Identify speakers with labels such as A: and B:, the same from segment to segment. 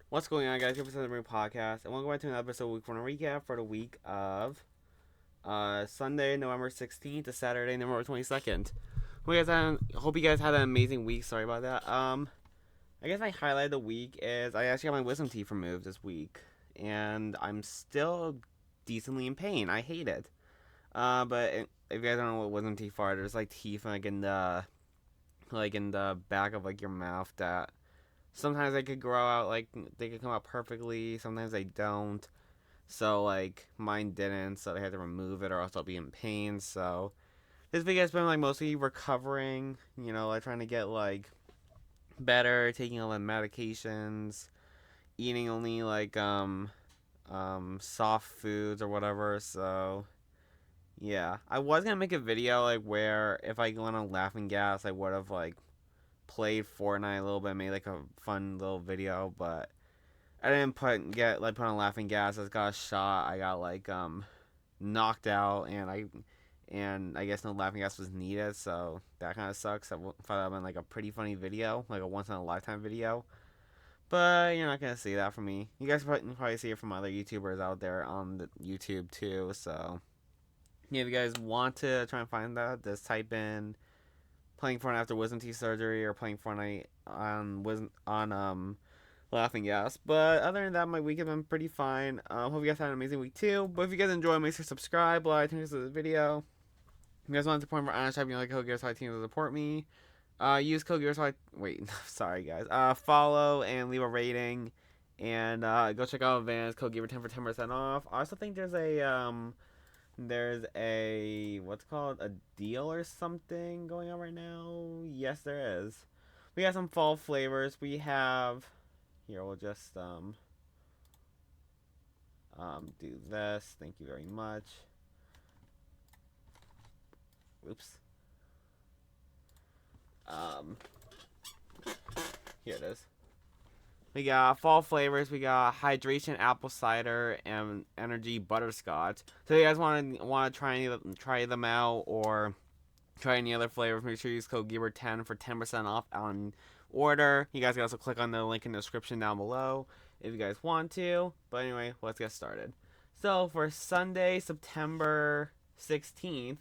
A: What's going on, guys? Give us another podcast, and welcome back to another episode of Week 1 recap for the week of Sunday, November 16th to Saturday, November 22nd. Hope you guys had an amazing week. Sorry about that. I guess my highlight of the week is I actually got my wisdom teeth removed this week, and I'm still decently in pain. I hate it. But if you guys don't know what wisdom teeth are, there's like teeth like in the back of like your mouth that sometimes they could grow out, like they could come out perfectly, sometimes they don't. So like mine didn't, so they had to remove it or else I'll be in pain. So this week has been like mostly recovering, like trying to get like better, taking all the medications, eating only like soft foods or whatever. So yeah, I was gonna make a video like where if I went on laughing gas I would have like played Fortnite a little bit, made like a fun little video, but I didn't put on laughing gas. I just got shot. I got like knocked out, and I guess no laughing gas was needed, so that kind of sucks. I thought that would been like a pretty funny video, like a once in a lifetime video. But you're not gonna see that from me. You guys probably see it from other YouTubers out there on the YouTube too. So yeah, if you guys want to try and find that, just type in playing Fortnite after wisdom teeth surgery or playing Fortnite on laughing gas. But other than that, my week has been pretty fine. Hope you guys had an amazing week too. But if you guys enjoy, make sure to subscribe, like, and to the video. If you guys want to support more honest typing like Code Gearside team to support me. Use Code Gearside. Wait, sorry guys. Follow and leave a rating. And go check out Vans Code Gear 10 for 10% off. I also think there's a what's it called, a deal or something going on right now. Yes, there is. We got some fall flavors. We have here. We'll just do this. Thank you very much. Oops. Um, Here it is. We got fall flavors. We got hydration apple cider and energy butterscotch. So if you guys want to try them out or try any other flavors, make sure you use code Gaber10 for 10% off on order. You guys can also click on the link in the description down below if you guys want to. But anyway, let's get started. So for Sunday, September 16th,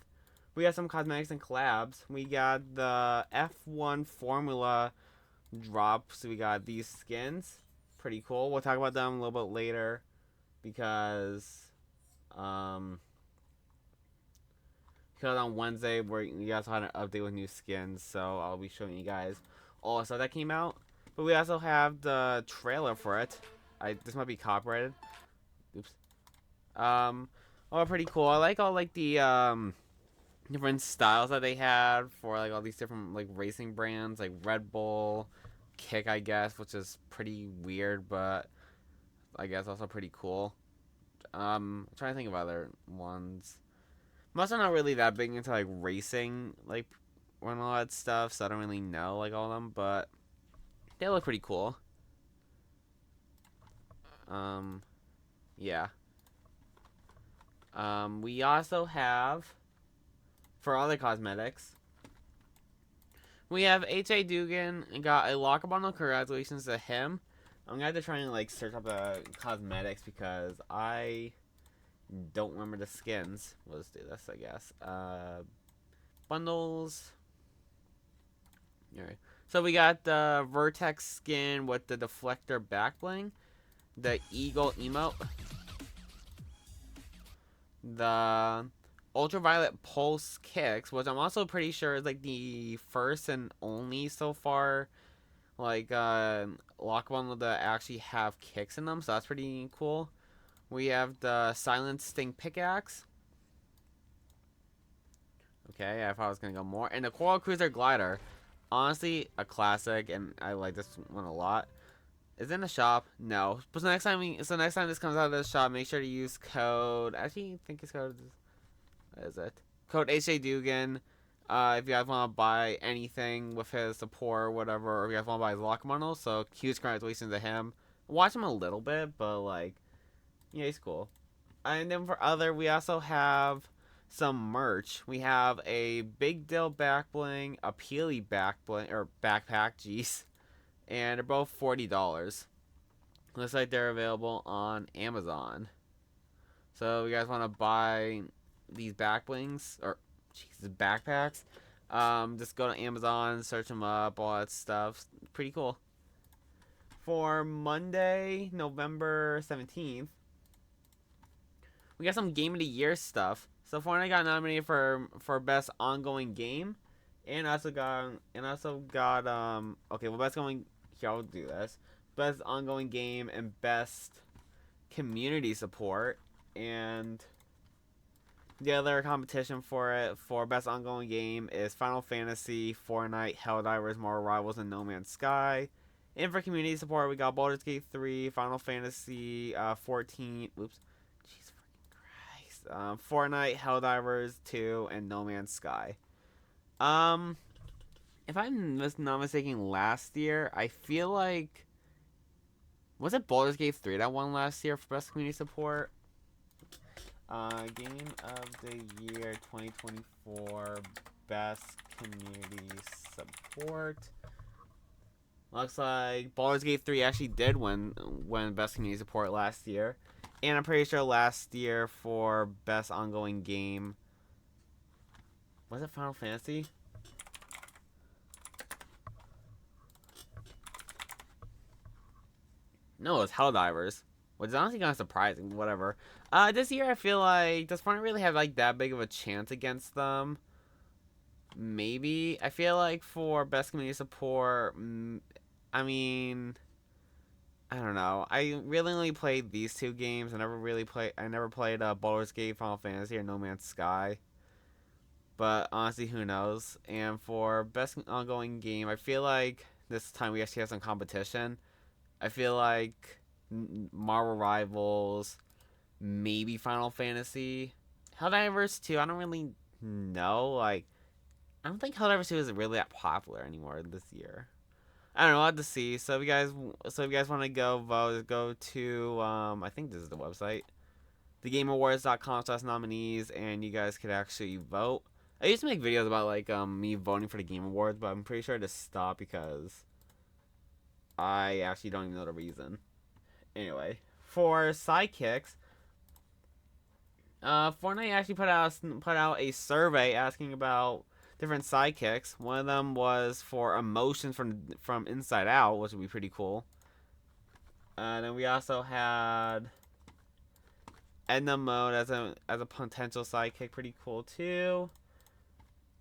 A: we got some cosmetics and collabs. We got the F1 Formula drops. We got these skins. Pretty cool. We'll talk about them a little bit later because um because on Wednesday we also had an update with new skins, so I'll be showing you guys all the stuff that came out. But we also have the trailer for it. This might be copyrighted. Oops. All pretty cool. I like all like the different styles that they had for like all these different like racing brands, like Red Bull, Kick, I guess, which is pretty weird, but I guess also pretty cool. I'm trying to think of other ones. I'm also not really that big into like racing, like and all that stuff, so I don't really know like all of them, but they look pretty cool. Yeah. We also have for other cosmetics. We have H.A. Dugan got a locker bundle. Congratulations to him. I'm gonna have to try and like search up the cosmetics because I don't remember the skins. Let's do this, I guess. Bundles. Alright. So we got the Vertex skin with the deflector back bling, the Eagle emote, the Ultraviolet Pulse kicks, which I'm also pretty sure is like the first and only so far like lock bundle that actually have kicks in them, so that's pretty cool. We have the Silent Sting pickaxe. Okay, I thought I was gonna go more. And the Coral Cruiser glider. Honestly, a classic, and I like this one a lot. Is it in the shop? No. But next time this comes out of the shop, make sure to use code. Actually, I think it's code. What is it? Code HA Dugan. If you guys want to buy anything with his support or whatever, or if you guys want to buy his lock bundle, so huge congratulations to him. Watch him a little bit, but like, yeah, he's cool. And then for other, we also have some merch. We have a Big Dill back bling, a Peely back bling or backpack, jeez, and they're both $40. Looks like they're available on Amazon. So you guys want to buy these back blings or Jesus backpacks? Just go to Amazon, search them up, all that stuff. Pretty cool. For Monday, November 17th, we got some Game of the Year stuff. So Fortnite got nominated for best ongoing game, and also got okay, well, best going here. I'll do this. Best ongoing game and best community support, and the other competition for it for best ongoing game is Final Fantasy, Fortnite, Helldivers, Marvel Rivals, and No Man's Sky. And for community support, we got Baldur's Gate 3, Final Fantasy 14. Oops. Jeez freaking Christ. Fortnite, Helldivers 2, and No Man's Sky. If I'm not mistaken, last year, I feel like... Was it Baldur's Gate 3 that won last year for best community support? Game of the Year 2024 Best Community Support. Looks like Baldur's Gate 3 actually did win Best Community Support last year. And I'm pretty sure last year for Best Ongoing Game... Was it Final Fantasy? No, it was Helldivers. Which is honestly kind of surprising. Whatever. This year I feel like does Fortnite really have like that big of a chance against them? Maybe. I feel like for best community support, I mean, I don't know. I really only played these two games. I never played Baldur's Gate, Final Fantasy, or No Man's Sky. But honestly, who knows? And for best ongoing game, I feel like this time we actually have some competition. I feel like Marvel Rivals, maybe Final Fantasy, Helldivers 2. I don't really know. Like, I don't think Helldivers 2 is really that popular anymore this year. I don't know. I'll have to see. So if you guys want to go vote, go to I think this is the website, thegameawards.com/nominees, and you guys could actually vote. I used to make videos about like me voting for the Game Awards, but I'm pretty sure to stop because I actually don't even know the reason. Anyway, for sidekicks, Fortnite actually put out a survey asking about different sidekicks. One of them was for emotions from Inside Out, which would be pretty cool. Then we also had Edna Mode as a potential sidekick, pretty cool too.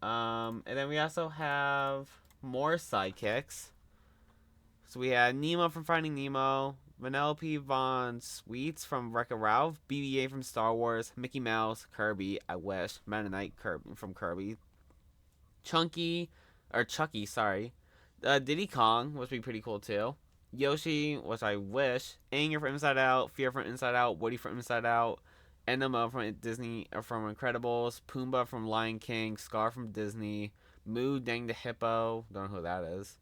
A: And then we also have more sidekicks. So we had Nemo from Finding Nemo, Vanellope Von Sweets from Wreck-It Ralph, BB-8 from Star Wars, Mickey Mouse, Kirby, I wish, Mennonite from Kirby, Chucky, sorry, Diddy Kong, which would be pretty cool too, Yoshi, which I wish, Anger from Inside Out, Fear from Inside Out, Woody from Inside Out, Enema from Disney, from Incredibles, Pumbaa from Lion King, Scar from Disney, Moo Dang the Hippo, don't know who that is,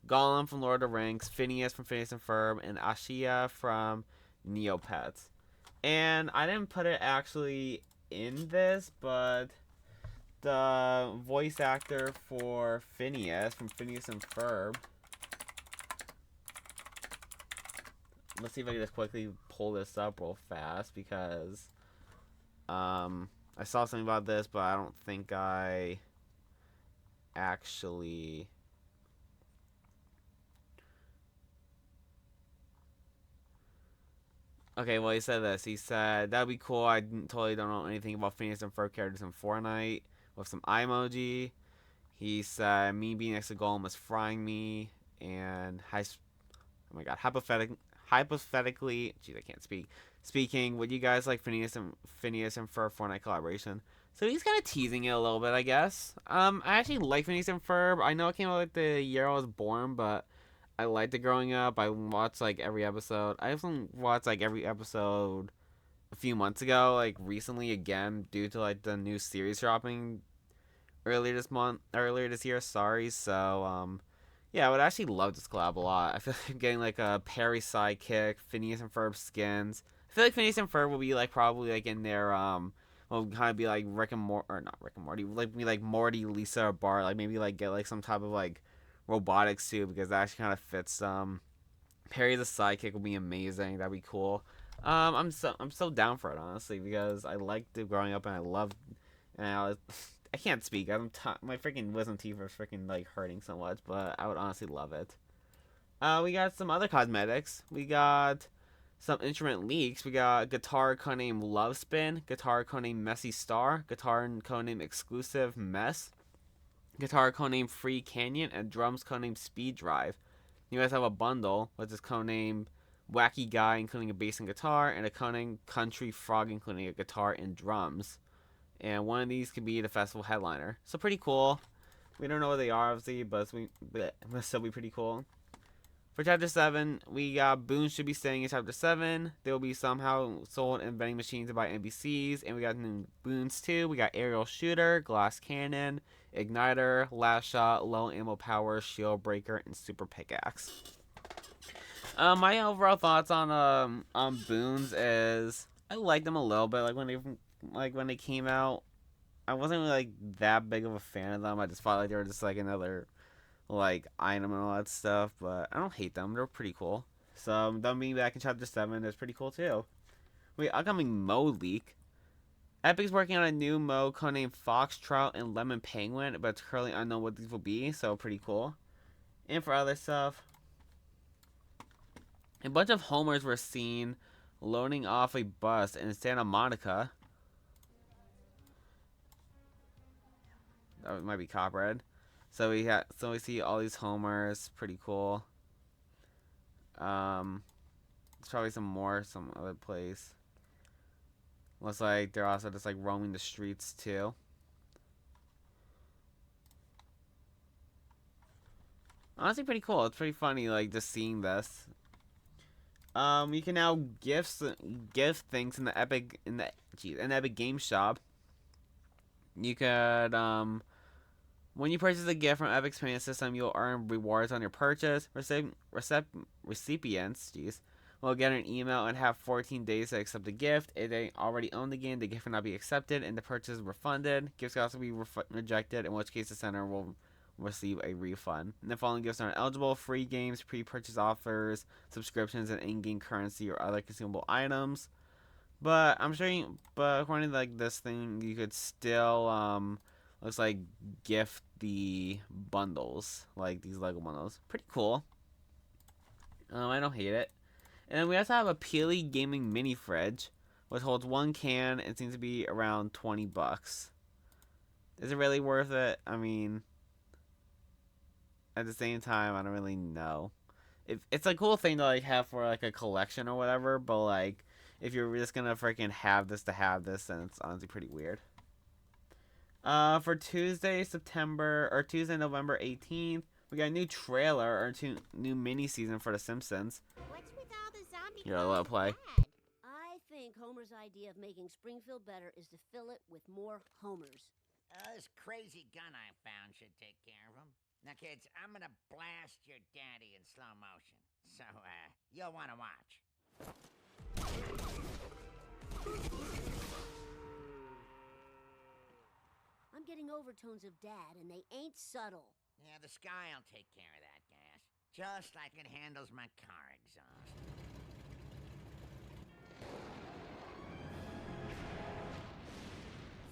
A: Gollum from Lord of the Rings, Phineas from Phineas and Ferb, and Ashia from Neopets. And I didn't put it actually in this, but the voice actor for Phineas from Phineas and Ferb. Let's see if I can just quickly pull this up real fast because I saw something about this, but I don't think I actually... Okay, well, he said this. He said, that'd be cool. I totally don't know anything about Phineas and Ferb characters in Fortnite. With some eye emoji. He said, me being next to Gollum was frying me. And, oh my god, hypothetically, geez, I can't speak. Speaking, would you guys like Phineas and Ferb Fortnite collaboration? So he's kind of teasing it a little bit, I guess. I actually like Phineas and Ferb. I know it came out like the year I was born, but I liked it growing up. I watched like every episode. I also watched like every episode a few months ago, like recently again, due to like the new series dropping earlier this year. Sorry. So yeah, I would actually love this collab a lot. I feel like I'm getting like a Perry sidekick, Phineas and Ferb skins. I feel like Phineas and Ferb will be like probably like in their will kind of be like Rick and Morty, or not Rick and Morty, like be like Morty, Lisa, or Bart. Like maybe like get like some type of like robotics too, because that actually kind of fits Perry the sidekick will be amazing. That'd be cool. I'm so down for it, honestly, because I liked it growing up and I loved. And I can't speak. My freaking wisdom teeth are freaking like hurting so much, but I would honestly love it. We got some other cosmetics. We got some instrument leaks. We got guitar codename Love Spin, guitar codename Messy Star, guitar codename Exclusive Mess, guitar codename Free Canyon, and drums codename Speed Drive. You guys have a bundle with this codename Wacky Guy, including a bass and guitar, and a codename Country Frog, including a guitar and drums. And one of these could be the festival headliner. So pretty cool. We don't know what they are, obviously, but it'll still be pretty cool. For Chapter 7, we got Boons should be staying in Chapter 7. They will be somehow sold in vending machines by NPCs. And we got new Boons too. We got Aerial Shooter, Glass Cannon, Igniter, Last Shot, Low Ammo Power, Shield Breaker, and Super Pickaxe. My overall thoughts on Boons is I liked them a little bit. When they came out, I wasn't really like that big of a fan of them. I just thought like they were just like another like item and all that stuff, but I don't hate them. They're pretty cool. So them being back in Chapter 7 is pretty cool too. Wait, upcoming mode leak. Epic's working on a new mode codenamed Foxtrot and Lemon Penguin, but it's currently unknown what these will be, so pretty cool. And for other stuff, a bunch of homers were seen loading off a bus in Santa Monica. That might be copyrighted. So we see all these homers, pretty cool. There's probably some other place. Looks like they're also just like roaming the streets too. Honestly, pretty cool. It's pretty funny, like just seeing this. You can now gift things in the Epic Epic Game Shop. You could when you purchase a gift from Epic's payment system, you'll earn rewards on your purchase. Recipients, will get an email and have 14 days to accept the gift. If they already own the game, the gift will not be accepted and the purchase is refunded. Gifts can also be rejected, in which case the sender will receive a refund. And the following gifts are eligible: free games, pre-purchase offers, subscriptions, and in-game currency or other consumable items. But according to like this thing, you could still looks like gift the bundles, like these Lego bundles. Pretty cool. I don't hate it. And we also have a Peely Gaming Mini Fridge, which holds one can and seems to be around $20. Is it really worth it? I mean, at the same time, I don't really know. It's a cool thing to like have for like a collection or whatever, but like if you're just gonna freaking have this to have this, then it's honestly pretty weird. For Tuesday, November 18th, we got a new trailer or new mini season for The Simpsons.
B: What's with all the zombie?
A: Here, I'll play.
B: I think Homer's idea of making Springfield better is to fill it with more Homers.
C: This crazy gun I found should take care of him. Now, kids, I'm gonna blast your daddy in slow motion. So, you'll wanna watch.
B: I'm getting overtones of Dad, and they ain't subtle.
C: Yeah, the sky'll take care of that gas. Just like it handles my car exhaust.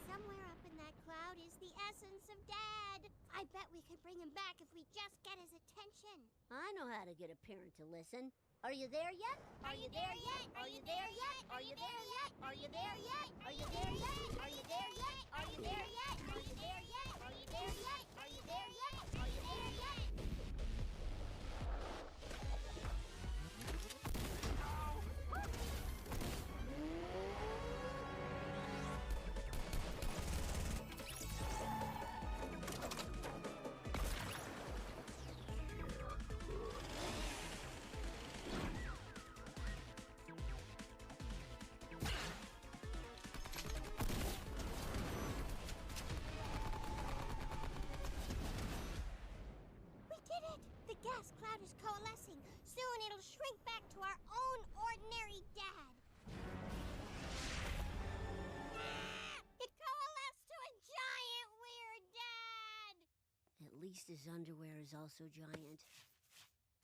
D: Somewhere up in that cloud is the essence of Dad. I bet we could bring him back if we just get his attention.
B: I know how to get a parent to listen. Are you there yet?
D: Are you there yet? Are you there yet? Are you there yet? Are you there yet? Are you there yet? Are you there yet? Are you there yet? Are you there yet? Are you there yet? Are you there yet? Are you there yet? The gas cloud is coalescing. Soon it'll shrink back to our own ordinary Dad. Ah! It coalesced to a giant weird Dad!
B: At least his underwear is also giant.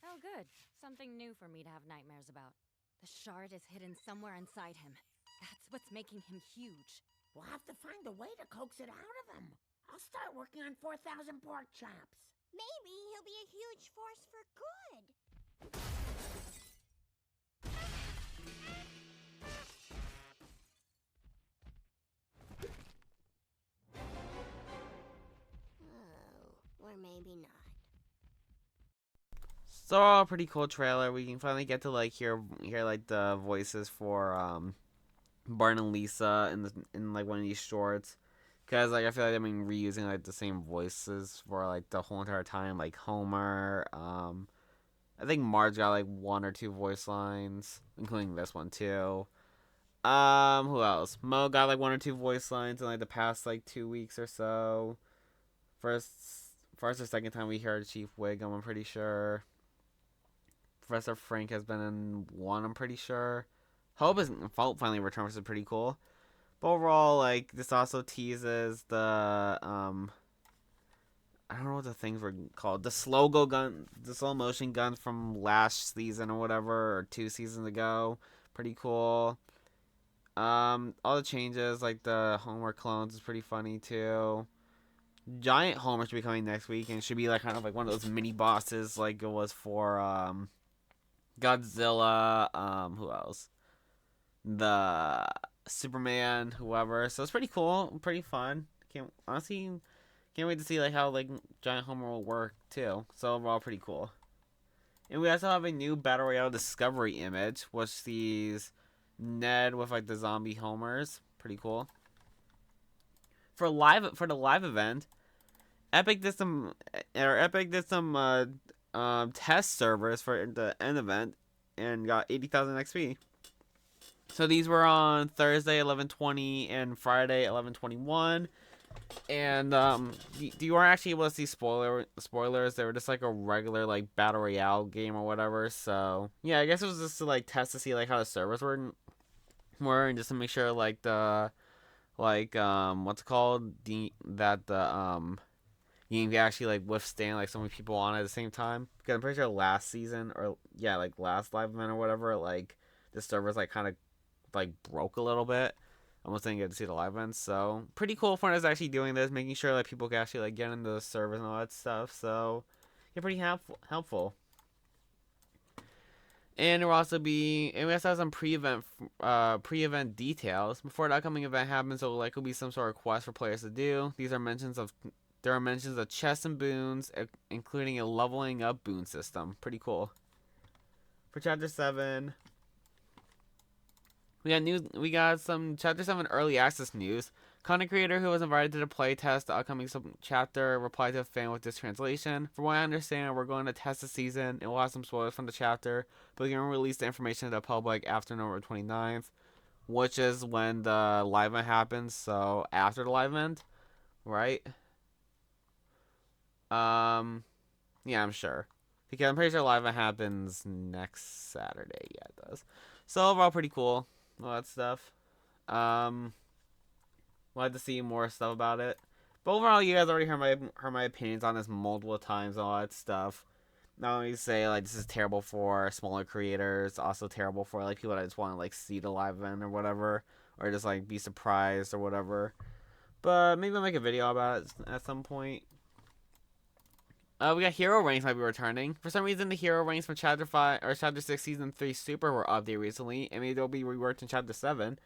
B: Oh
E: good. Something new for me to have nightmares about. The shard is hidden somewhere inside him. That's what's making him huge.
D: We'll have to find a way to coax it out of him. I'll start working on 4,000 pork chops. Maybe he'll be a huge force for good. Oh, or maybe not.
A: So pretty cool trailer. We can finally get to like hear like the voices for Bart and Lisa in like one of these shorts. Cause like I feel like they've been reusing like the same voices for like the whole entire time. Like Homer, I think Marge got like one or two voice lines, including this one too. Who else? Mo got like one or two voice lines in like the past like 2 weeks or so. First or second time we heard Chief Wiggum, I'm pretty sure. Professor Frank has been in one, I'm pretty sure. Hope finally returned, which is pretty cool. But overall, like, this also teases the, I don't know what the things were called. The slow motion gun from last season or whatever, or 2 seasons ago. Pretty cool. All the changes, like the Homer clones, is pretty funny too. Giant Homer should be coming next week, and should be like kind of like one of those mini bosses, like it was for Godzilla. Who else? The Superman, whoever. So it's pretty cool, pretty fun. Can't wait to see like how like Giant Homer will work too. So overall, pretty cool. And we also have a new Battle Royale Discovery image, which sees Ned with like the zombie Homers. Pretty cool. For the live event, Epic did some test servers for the end event and got 80,000 XP. So these were on Thursday 11/20 and Friday 11/21. And you weren't actually able to see spoilers. They were just like a regular like battle royale game or whatever. So yeah, I guess it was just to like test to see like how the servers were and just to make sure like the what's it called, you can actually like withstand like so many people on at the same time. Because I'm pretty sure last season like last live event or whatever, like the servers like kind of like broke a little bit. I almost didn't get to see the live events, so pretty cool Fortnite is actually doing this, making sure like people can actually like get into the servers and all that stuff. So yeah, pretty helpful. And we also have some pre-event details before the upcoming event happens. So likely be some sort of quest for players to do. There are mentions of chests and boons, including a leveling up boon system. Pretty cool. For Chapter 7, we got some Chapter 7 early access news. Content creator who was invited to the playtest the upcoming chapter replied to a fan with this translation. From what I understand, we're going to test the season and we'll have some spoilers from the chapter, but we're going to release the information to the public after November 29th, which is when the live event happens, so after the live event, right? Yeah, I'm sure. Because I'm pretty sure live event happens next Saturday. Yeah, it does. So overall, pretty cool. All that stuff. We'll have to see more stuff about it. But overall, you guys already heard my opinions on this multiple times and all that stuff. Not only say like this is terrible for smaller creators, also terrible for like people that just want to like see the live event or whatever, or just like be surprised or whatever. But maybe I'll make a video about it at some point. We got hero ranks might be returning. For some reason, the hero ranks from Chapter 5 or Chapter 6 Season 3 Super were updated recently, and maybe they'll be reworked in Chapter 7.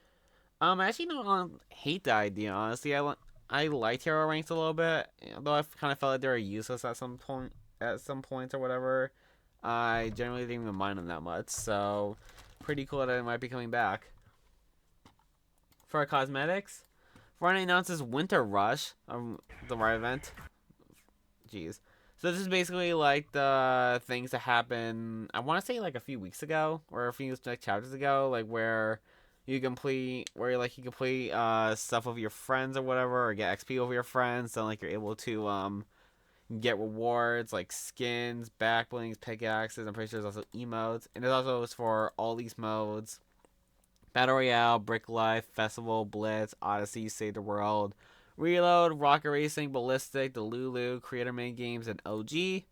A: I actually don't hate the idea, honestly. I liked hero ranks a little bit, though I kind of felt like they were useless at some points or whatever. I generally didn't even mind them that much, so pretty cool that it might be coming back. For our cosmetics, Fortnite announces Winter Rush, the right event. Jeez. So this is basically like the things that happened, I want to say like a few weeks ago, or a few like chapters ago, like where you complete stuff with your friends or whatever, or get XP over your friends. So like you're able to get rewards like skins, back blings, pickaxes. I'm pretty sure there's also emotes, and it also is for all these modes: Battle Royale, Brick Life, Festival, Blitz, Odyssey, Save the World, Reload, Rocket Racing, Ballistic, the Lulu, Creator Made Games, and OG.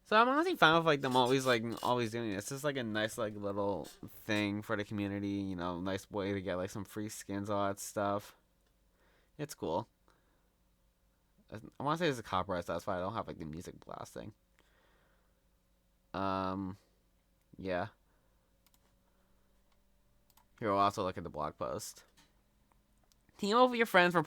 A: So I'm honestly fine with like them always doing this. It's just like a nice like little thing for the community, you know, nice way to get like some free skins, all that stuff. It's cool. I want to say it's a copyright, so that's why I don't have like the music blasting. Yeah. Here we'll also look at the blog post. Team up with your friends for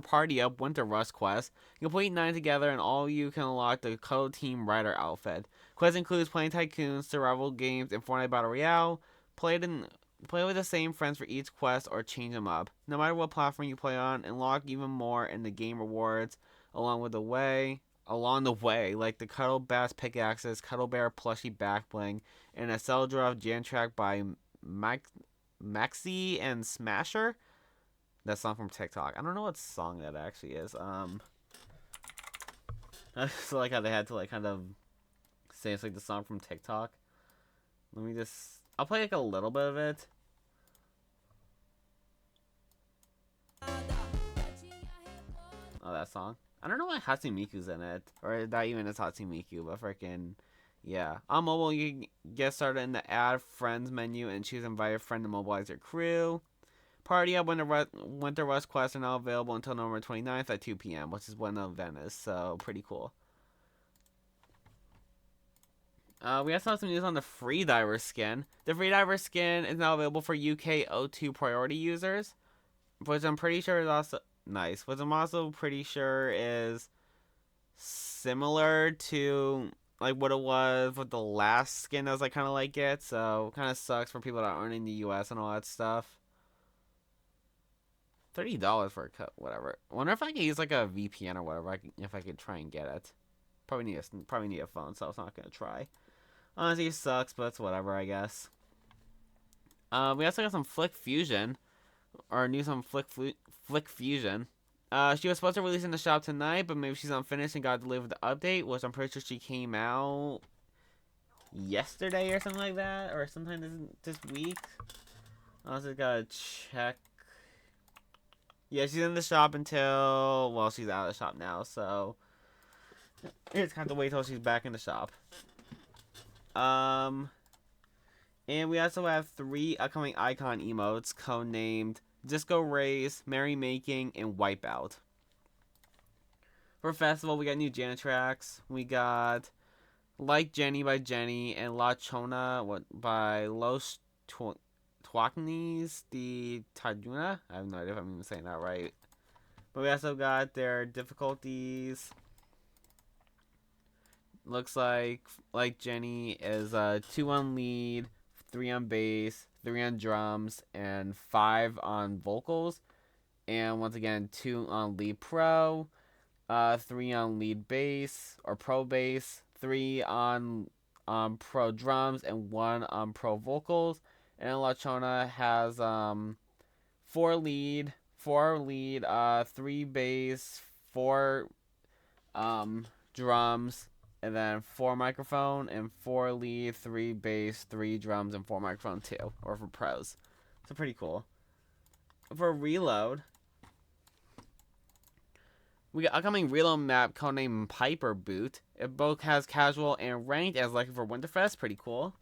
A: party up Winter Rust quest. Complete 9 together, and all you can unlock the Cuddle Team Rider outfit. Quest includes playing tycoons, survival games, and Fortnite Battle Royale. Play with the same friends for each quest or change them up. No matter what platform you play on, unlock even more in the game rewards along the way, like the Cuddle Bass pickaxes, Cuddle Bear plushie back bling, and a Celdra Jan track by Maxi and Smasher. That song from TikTok. I don't know what song that actually is. I just like how they had to like kind of say it's like the song from TikTok. Let me just. I'll play like a little bit of it. Oh, that song. I don't know why Hatsumiku's in it, or that even is Hatsumiku, but freaking yeah. On mobile, you can get started in the Add Friends menu and choose Invite a Friend to mobilize your crew. Party up Winter Rust quests are now available until November 29th at 2 p.m., which is when the event is, so pretty cool. We also have some news on the Freediver skin. The Freediver skin is now available for UK O2 priority users, which I'm pretty sure is also nice. Which I'm also pretty sure is similar to like what it was with the last skin that was like kind of like it, so kind of sucks for people that aren't in the US and all that stuff. $30 for a cut, whatever. I wonder if I could use like a VPN or whatever. If I could try and get it. Probably need a phone, so I was not gonna try. Honestly, it sucks, but it's whatever, I guess. We also got some Flick Fusion, or news on Flick Fusion. She was supposed to release in the shop tonight, but maybe she's unfinished and got delayed with the update, which I'm pretty sure she came out yesterday or something like that, or sometime this week. I also gotta check. Yeah, she's in the shop until, well, she's out of the shop now, so it's kind of wait till she's back in the shop. And we also have 3 upcoming icon emotes codenamed Disco Rays, Merry Making, and Wipeout. For festival, we got new Janet tracks. We got Like Jenny by Jenny and La Chona by Los Twaknis de Tajuna. I have no idea if I'm even saying that right. But we also got their difficulties. Looks like Jenny is 2 on lead, 3 on bass, 3 on drums, and 5 on vocals. And once again, 2 on lead pro, 3 on lead bass or pro bass, 3 on pro drums, and 1 on pro vocals. And La Chona has 4 lead, 3 bass, 4 drums, and then 4 microphone, and 4 lead, 3 bass, 3 drums, and 4 microphone too, or for pros. So pretty cool. For Reload, we got upcoming Reload map codenamed Piper Boot. It both has casual and ranked as likely for Winterfest. Pretty cool.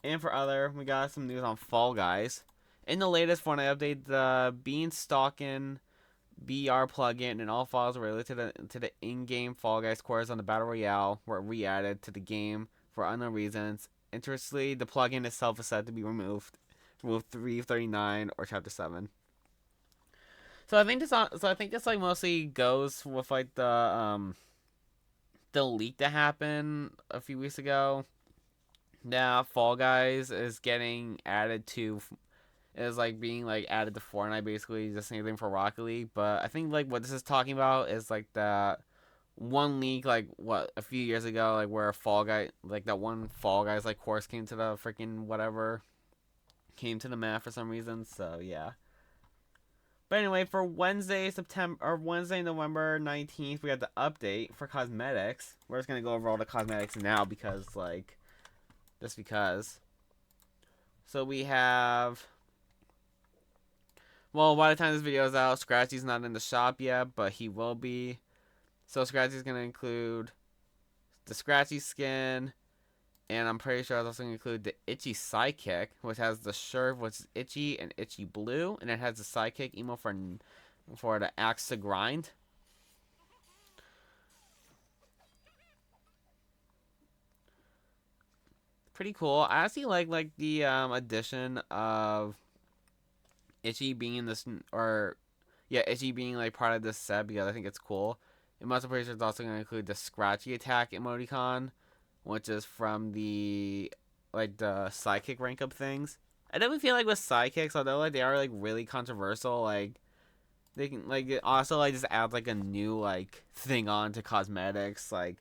A: And for other, we got some news on Fall Guys. In the latest Fortnite update, the Beanstalkin' BR plugin and all files related to the in-game Fall Guys course on the Battle Royale were re-added to the game for unknown reasons. Interestingly, the plugin itself is said to be removed 339 or Chapter 7. So I think this like mostly goes with like the leak that happened a few weeks ago. Now Fall Guys is getting added to, is like being like added to Fortnite, basically the same thing for Rocket League. But I think like what this is talking about is like that one leak like what a few years ago, like where Fall Guy, like that one Fall Guys like course came to the freaking whatever, came to the map for some reason. So yeah. But anyway, for Wednesday, November 19th, we have the update for cosmetics. We're just gonna go over all the cosmetics now because like. Just because. So we have. Well, by the time this video is out, Scratchy's not in the shop yet, but he will be. So Scratchy's going to include the Scratchy skin, and I'm pretty sure it's also going to include the Itchy Sidekick, which has the shirt, which is Itchy and Itchy Blue, and it has the Sidekick emo for the axe to grind. Pretty cool. I actually like the addition of Itchy being in this, or yeah, Itchy being like part of this set, because I think it's cool. I'm also pretty sure it's also going to include the Scratchy attack emoticon, which is from the sidekick rank up things. I definitely feel like with sidekicks, although like they are like really controversial, like they can like it also like just add like a new like thing on to cosmetics, like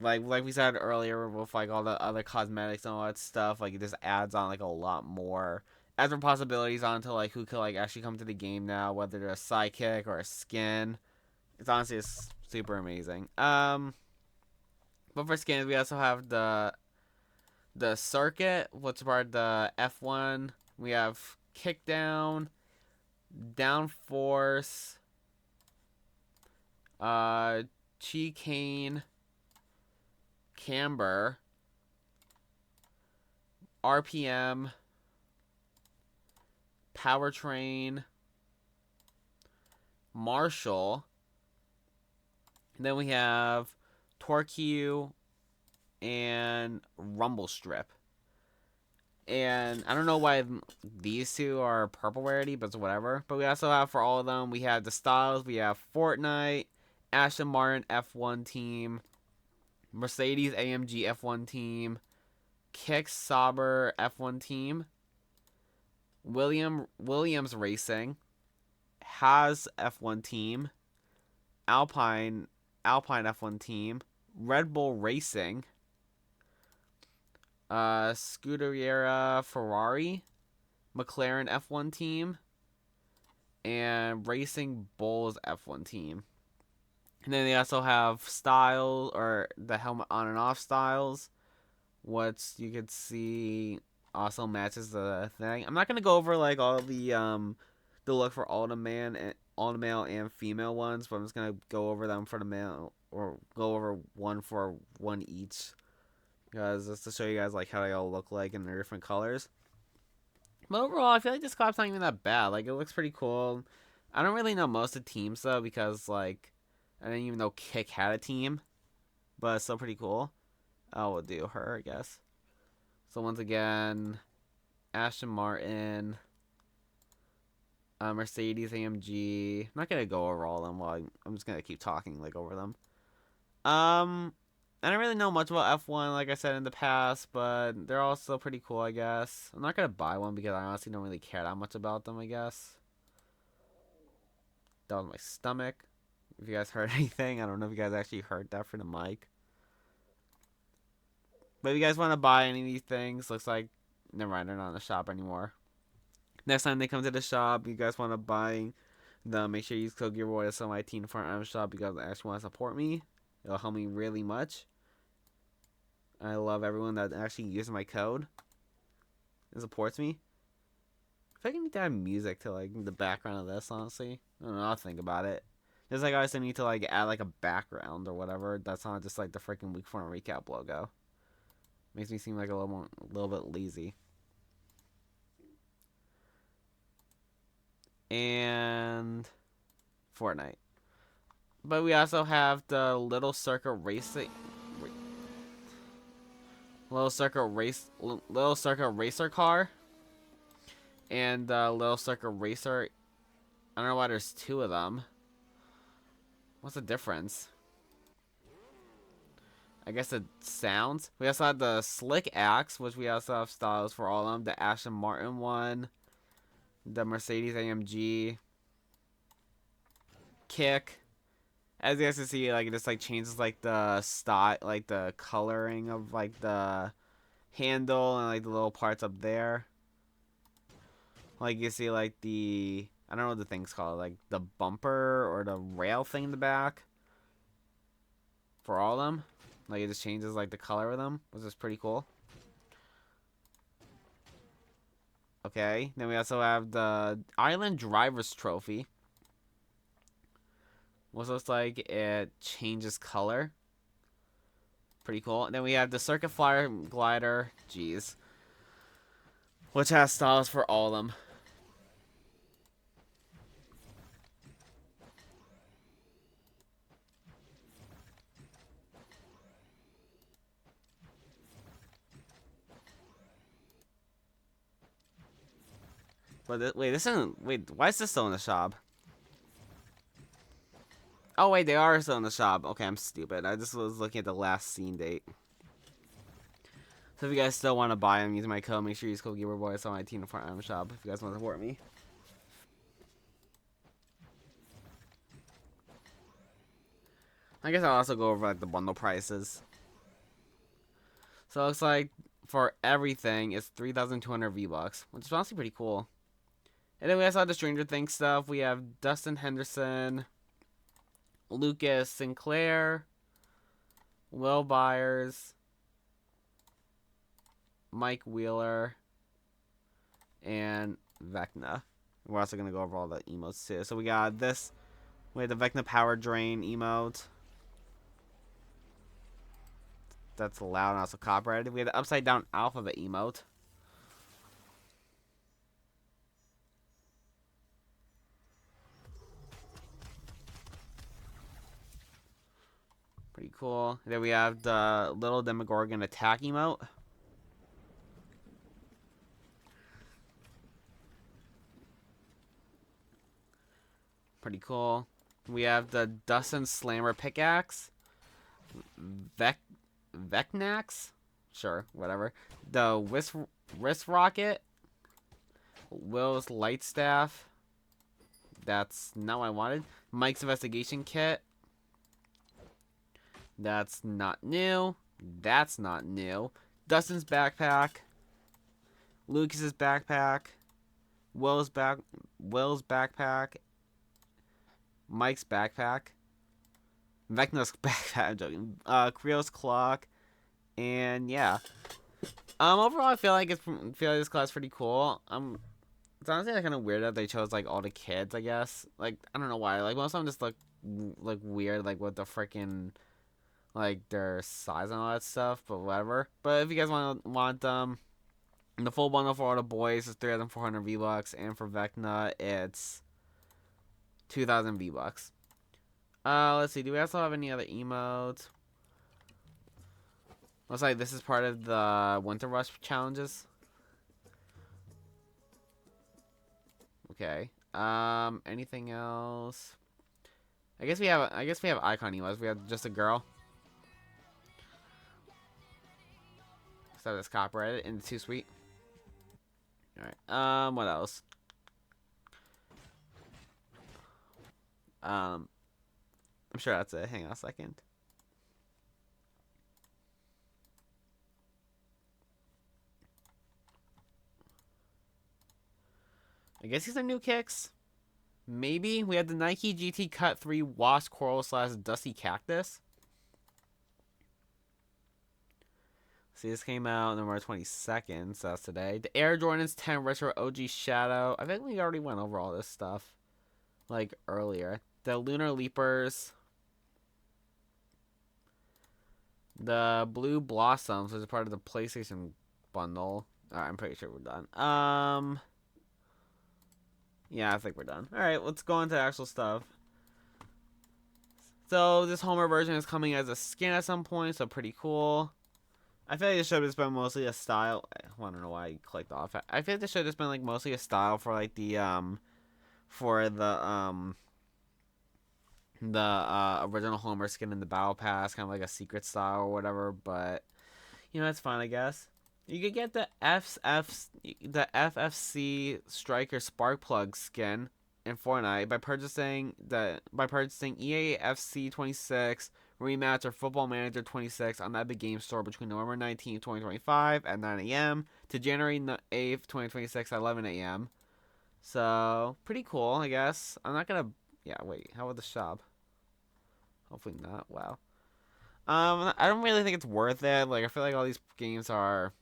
A: we said earlier with like all the other cosmetics and all that stuff. Like it just adds on like a lot more adds more possibilities onto like who could like actually come to the game now, whether they're a sidekick or a skin. It's honestly just super amazing. But for skins, we also have the circuit, which part of the F1. We have kickdown, downforce, chicane, camber, RPM, powertrain, marshal. And then we have torque and rumble strip. And I don't know why these two are purple rarity, but it's whatever. But we also have for all of them, we have the styles. We have Fortnite, Aston Martin F1 team, Mercedes AMG F1 team, Kick Sauber F1 team, Williams Racing, Haas F1 team, Alpine F1 team, Red Bull Racing, Scuderia Ferrari, McLaren F1 team, and Racing Bulls F1 team. And then they also have style, or the helmet on and off styles, what you could see also matches the thing. I'm not gonna go over like all the look for all the male and female ones, but I'm just gonna go over them for the male, or go over one for one each, because just to show you guys like how they all look like in their different colors. But overall, I feel like this collab's not even that bad. Like it looks pretty cool. I don't really know most of the teams though, because like I didn't even know Kick had a team, but it's still pretty cool. We'll do her, I guess. So once again, Aston Martin, Mercedes AMG. I'm not gonna go over all of them. While I'm just gonna keep talking like over them. I don't really know much about F1, like I said in the past, but they're all still pretty cool, I guess. I'm not gonna buy one because I honestly don't really care that much about them, I guess. That was my stomach. If you guys heard anything, I don't know if you guys actually heard that for the mic. But if you guys want to buy any of these things, looks like, never mind, they're not in the shop anymore. Next time they come to the shop, you guys want to buy them, make sure you use code Gaberboy to sell my team for an item shop, because they actually want to support me. It'll help me really much. I love everyone that actually uses my code and supports me. I feel like I need to add music to like the background of this, honestly. I don't know, I'll think about it. Just like I also need to like add like a background or whatever that's not just like the freaking Week 4 recap logo. Makes me seem like a little bit lazy. And Fortnite. But we also have the Little Circuit Racing, Little Circuit Racer car, and the Little Circuit Racer. I don't know why there's two of them. What's the difference? I guess it sounds. We also have the Slick Axe, which we also have styles for all of them. The Aston Martin one, the Mercedes AMG, Kick. As you guys can see, like it just like changes like the style, like the coloring of like the handle and like the little parts up there. Like you see like the, I don't know what the thing's called, like the bumper or the rail thing in the back for all of them. Like it just changes like the color of them, which is pretty cool. Okay, then we also have the Island Drivers Trophy, which looks like it changes color. Pretty cool. And then we have the Circuit Flyer Glider. Jeez. Which has styles for all of them. But wait, this isn't. Wait, why is this still in the shop? Oh wait, they are still in the shop. Okay, I'm stupid. I just was looking at the last scene date. So if you guys still want to buy them using my code, make sure you use code Gaberboy. It's on my Team Fortnite shop. If you guys want to support me. I guess I'll also go over like the bundle prices. So it looks like for everything, it's 3,200 V-Bucks, which is honestly pretty cool. And then we also have the Stranger Things stuff. We have Dustin Henderson, Lucas Sinclair, Will Byers, Mike Wheeler, and Vecna. We're also going to go over all the emotes too. So we got this. We have the Vecna Power Drain emote. That's loud and also copyrighted. We have the Upside Down Alphabet emote. Pretty cool. And then we have the Little Demogorgon Attack emote. Pretty cool. We have the Dustin Slammer Pickaxe. Vecnax? Sure, whatever. The Wrist Rocket. Will's Light Staff. That's not what I wanted. Mike's Investigation Kit. That's not new. That's not new. Dustin's Backpack. Lucas's Backpack. Will's Backpack. Mike's Backpack. Vecna's Backpack. I'm joking. Creo's Clock. And yeah. Overall, I feel like this class pretty cool. It's honestly kind of weird that they chose like all the kids. I guess like I don't know why. Like most of them just look like weird, like with the freaking like their size and all that stuff. But whatever. But if you guys want the full bundle for all the boys is 3,400 V-Bucks, and for Vecna it's 2,000 V-Bucks. Let's see. Do we also have any other emotes? Looks like this is part of the Winter Rush challenges. Okay. Anything else? I guess we have icon emotes. We have just a girl. So that's copyrighted and too sweet. All right. What else? I'm sure that's it. Hang on a second. I guess these are new kicks. Maybe we had the Nike GT Cut 3 Wasp Coral / Dusty Cactus. See, this came out November 22nd, so that's today. The Air Jordans 10 Retro OG Shadow. I think we already went over all this stuff like earlier. The Lunar Leapers. The Blue Blossoms, which is part of the PlayStation bundle. Alright, I'm pretty sure we're done. Yeah, I think we're done. Alright, let's go into actual stuff. So, this Homer version is coming as a skin at some point, so pretty cool. I feel like this should have been mostly a style. I don't know why I clicked off. I feel like this should have been like mostly a style for like the original Homer skin in the Battle Pass, kind of like a secret style or whatever. But you know, that's fine, I guess. You could get the FFC Striker Sparkplug skin in Fortnite by purchasing EAFC 26 Rematch or Football Manager 26 on the Epic Games Store between November 19th, 2025 at 9 a.m. to January 8th, 2026 at 11 a.m. So, pretty cool, I guess. I'm not gonna... Yeah, wait. How about the shop? Hopefully not. Wow. I don't really think it's worth it. Like, I feel like all these games are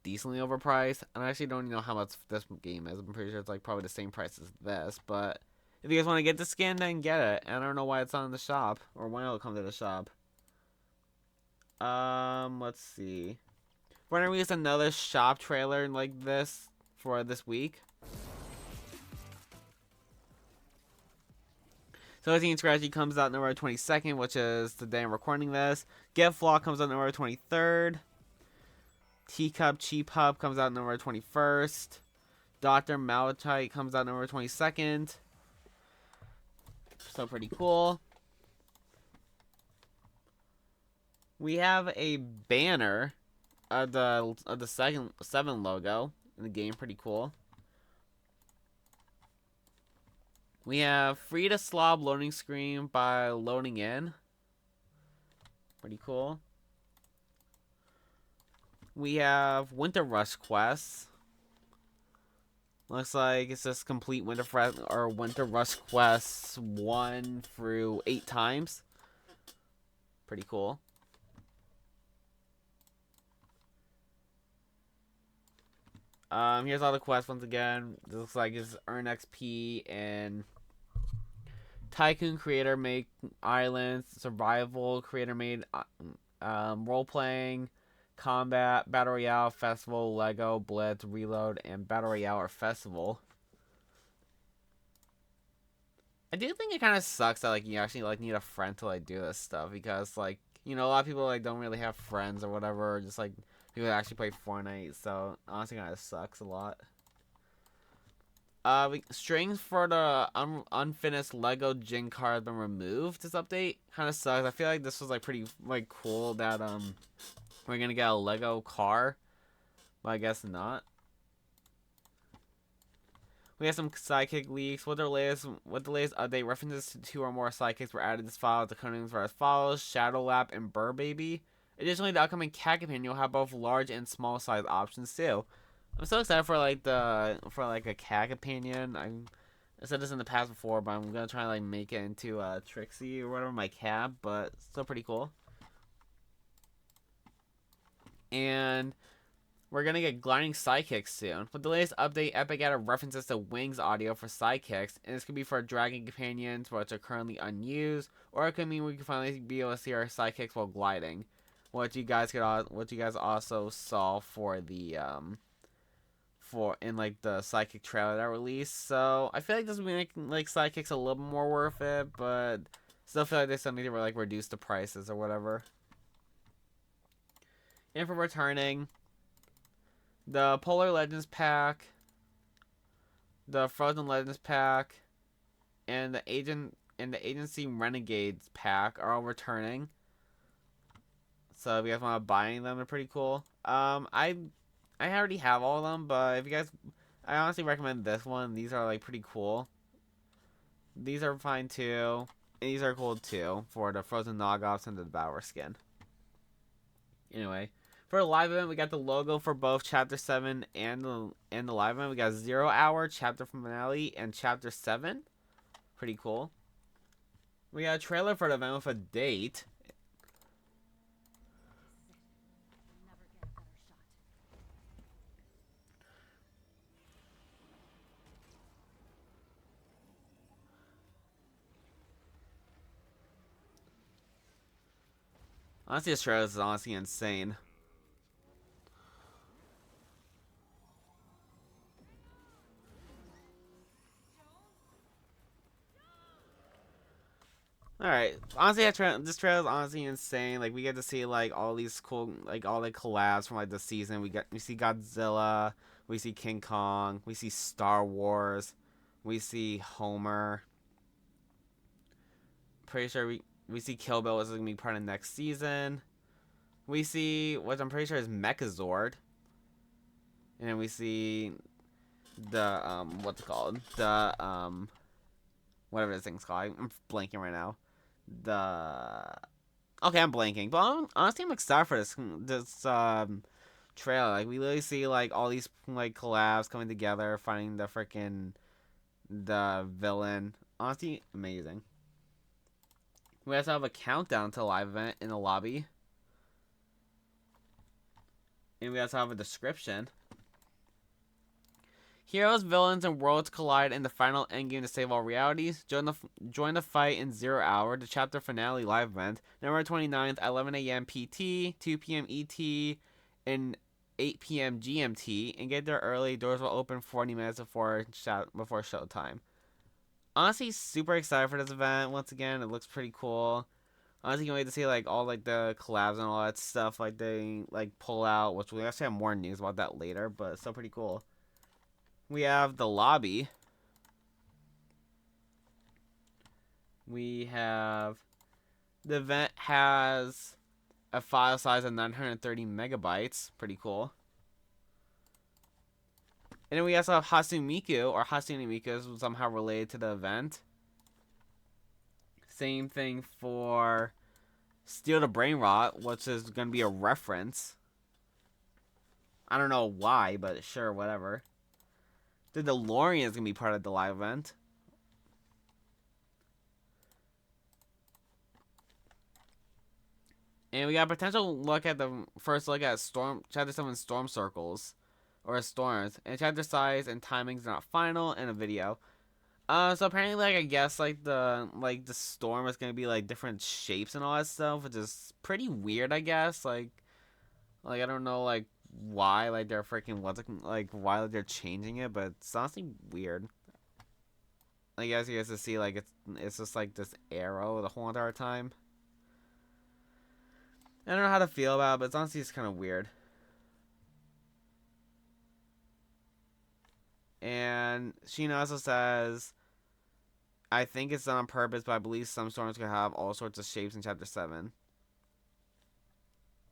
A: decently overpriced. And I actually don't even know how much this game is. I'm pretty sure it's like probably the same price as this, but... If you guys want to get the skin, then get it. I don't know why it's not in the shop, or when it'll come to the shop. Let's see. We're gonna release another shop trailer like this for this week. So as you can scratchy comes out November 22nd, which is the day I'm recording this. Get Flaw comes out November 23rd. Teacup Cheap Hub comes out November 21st. Dr. Malachite comes out November 22nd. So pretty cool. We have a banner of the second 7 logo in the game, pretty cool. We have Free to Slob loading screen by loading in. Pretty cool. We have Winter Rush quests. Looks like it's just complete Winter Rush quests 1 through 8 times. Pretty cool. Here's all the quests once again. This looks like it's earn XP and Tycoon creator made islands, survival creator made role playing, combat, battle royale, festival, Lego, blitz, reload, and battle royale or festival. I do think it kind of sucks that like you actually like need a friend to like do this stuff, because like, you know, a lot of people like don't really have friends or whatever, or just like people that actually play Fortnite. So honestly, kind of sucks a lot. Strings for the unfinished Lego Jin car have been removed. This update kind of sucks. I feel like this was like pretty like cool that we're gonna get a Lego car, but I guess not. We have some sidekick leaks. With the latest update, references to 2 or more sidekicks were added to this file. The code names are as follows: Shadowlap and Burr Baby. Additionally, the upcoming cat companion will have both large and small size options too. I'm so excited for like a cat companion. I said this in the past before, but I'm gonna try and like make it into Trixie or whatever, my cat, but still pretty cool. And we're gonna get gliding sidekicks soon. With the latest update, Epic added references to Wings audio for sidekicks, and this could be for dragon companions which are currently unused, or it could mean we can finally be able to see our sidekicks while gliding. What you guys also saw for the in like the Psychic trailer that released. So I feel like this would make like Sidekicks a little more worth it, but still feel like they still need to like reduce the prices or whatever. And for returning, the Polar Legends pack, the Frozen Legends pack, and the Agency Renegades pack are all returning. So if you guys want to buy them, they're pretty cool. I already have all of them, but if you guys, I honestly recommend this one. These are like pretty cool. These are fine too. And these are cool too for the Frozen Knockoffs and the Devour skin. Anyway, for the live event, we got the logo for both Chapter 7 and the live event. We got 0 Hour, Chapter Finale, and Chapter 7. Pretty cool. We got a trailer for the event with a date. Honestly, this trailer is honestly insane. Alright, honestly, this trailer is honestly insane. Like, we get to see, like, all these cool, like, all the collabs from, like, the season. We see Godzilla, we see King Kong, we see Star Wars, we see Homer. Pretty sure we see Kill Bill, which is going to be part of next season. We see, what I'm pretty sure is Mechazord. And then we see the, what's it called? The, whatever this thing's called. I'm blanking right now. Okay, I'm blanking. But honestly, I'm excited for this trailer. Like, we literally see, like, all these, like, collabs coming together, finding the villain. Honestly, amazing. We also have a countdown to the live event in the lobby. And we also have a description. Heroes, villains, and worlds collide in the final endgame to save all realities. Join the fight in 0 Hour, the chapter finale live event, November 29th, 11 a.m. PT, 2 p.m. ET, and 8 p.m. GMT, and get there early. Doors will open 40 minutes before showtime. Honestly, super excited for this event. Once again, it looks pretty cool. Honestly, can't wait to see like all like the collabs and all that stuff like they like pull out, which we actually have more news about that later, but it's still pretty cool. We have the lobby. We have the event has a file size of 930 megabytes. Pretty cool. And then we also have Hatsune or Hatsune Miku is somehow related to the event. Same thing for Steal the Brain Rot, which is going to be a reference. I don't know why, but sure, whatever. The DeLorean is going to be part of the live event. And we got a potential look at the first look at Chapter 7 Storm Circles. Or storms. And chapter size and timings are not final in a video. So apparently, like, I guess, like, the storm is going to be, like, different shapes and all that stuff, which is pretty weird, I guess. Like, I don't know, like, why, like, they're freaking, why they're changing it, but it's honestly weird. I guess you guys can see, like, it's just, like, this arrow the whole entire time. I don't know how to feel about it, but it's honestly just kind of weird. And Sheena also says, I think it's done on purpose, but I believe some storms could have all sorts of shapes in Chapter 7.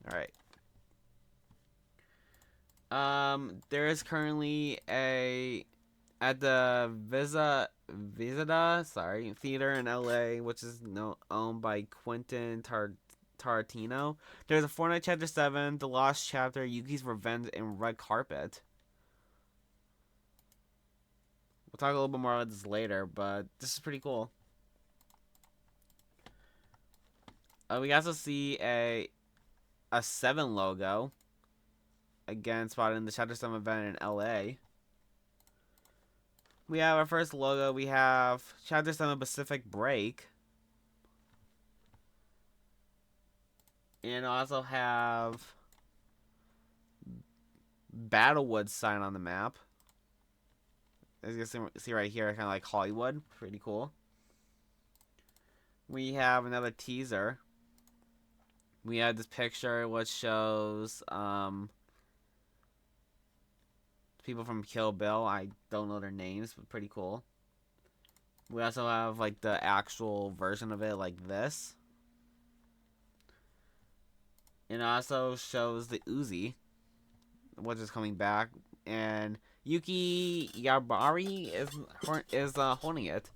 A: Alright. There is currently at the Visita Theater in LA, which is owned by Quentin Tarantino. There's a Fortnite Chapter 7, The Lost Chapter, Yuki's Revenge, and Red Carpet. We'll talk a little bit more about this later, but this is pretty cool. We also see a 7 logo. Again, spotted in the Chapter 7 event in LA. We have our first logo. We have Chapter 7 Pacific Break. And also have Battlewood sign on the map. As you can see right here, kind of like Hollywood. Pretty cool. We have another teaser. We have this picture which shows people from Kill Bill. I don't know their names, but pretty cool. We also have like the actual version of it like this. And it also shows the Uzi, which is coming back, and Yuki Yabari is holding it.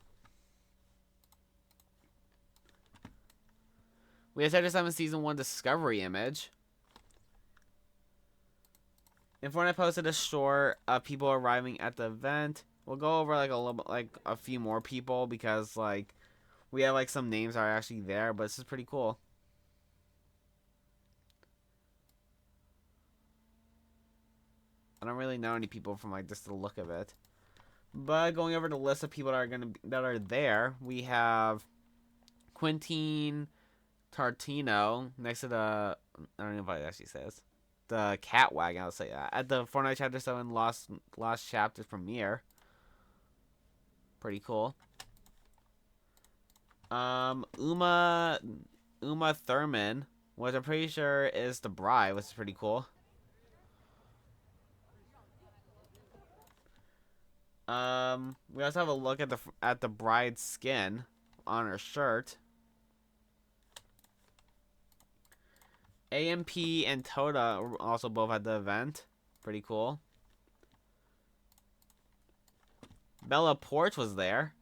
A: We have Chapter 7 Season 1 Discovery image. And Fortnite posted a short of people arriving at the event. We'll go over like a little bit, like a few more people because like we have like some names that are actually there, but this is pretty cool. I don't really know any people from like just the look of it. But going over the list of people that are there, we have Quentin Tarantino next to the, I don't know what it actually says, the cat wagon. I'll say that at the Fortnite Chapter 7 Lost Chapters premiere. Pretty cool. Uma Thurman, which I'm pretty sure is the bride, which is pretty cool. We also have a look at the bride's skin on her shirt. AMP and Toda also both at the event. Pretty cool. Bella Porch was there.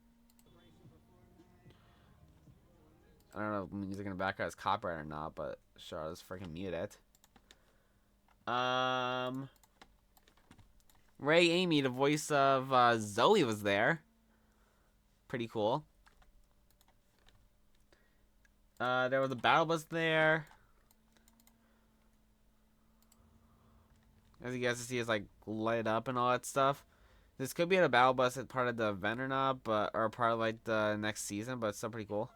A: I don't know if music in the background is copyright or not, but sure, I'll just freaking mute it. Ray Amy, the voice of Zoe, was there. Pretty cool. There was a battle bus there. As you guys can see, it's like light up and all that stuff. This could be at a battle bus as part of the event or not, but or part of like the next season, but it's still pretty cool.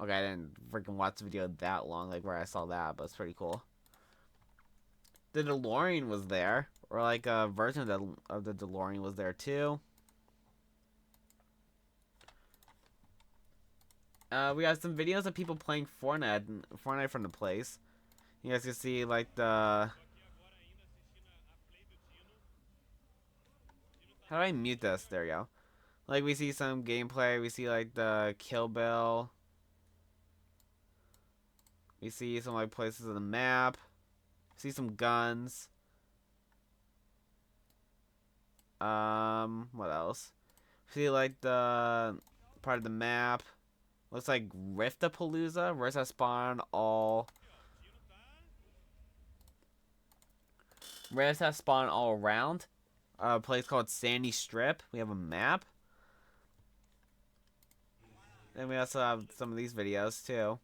A: Okay, I didn't freaking watch the video that long, like where I saw that, but it's pretty cool. The DeLorean was there, or like a version of the DeLorean was there too. We got some videos of people playing Fortnite from the place. You guys can see like the. How do I mute this? There you go. Like we see some gameplay. We see like the Kill Bill. We see some like places on the map. See some guns. What else? See like the part of the map. Looks like Riftapalooza. Where's that spawn all? Where's that spawn all around? A place called Sandy Strip. We have a map. And we also have some of these videos too.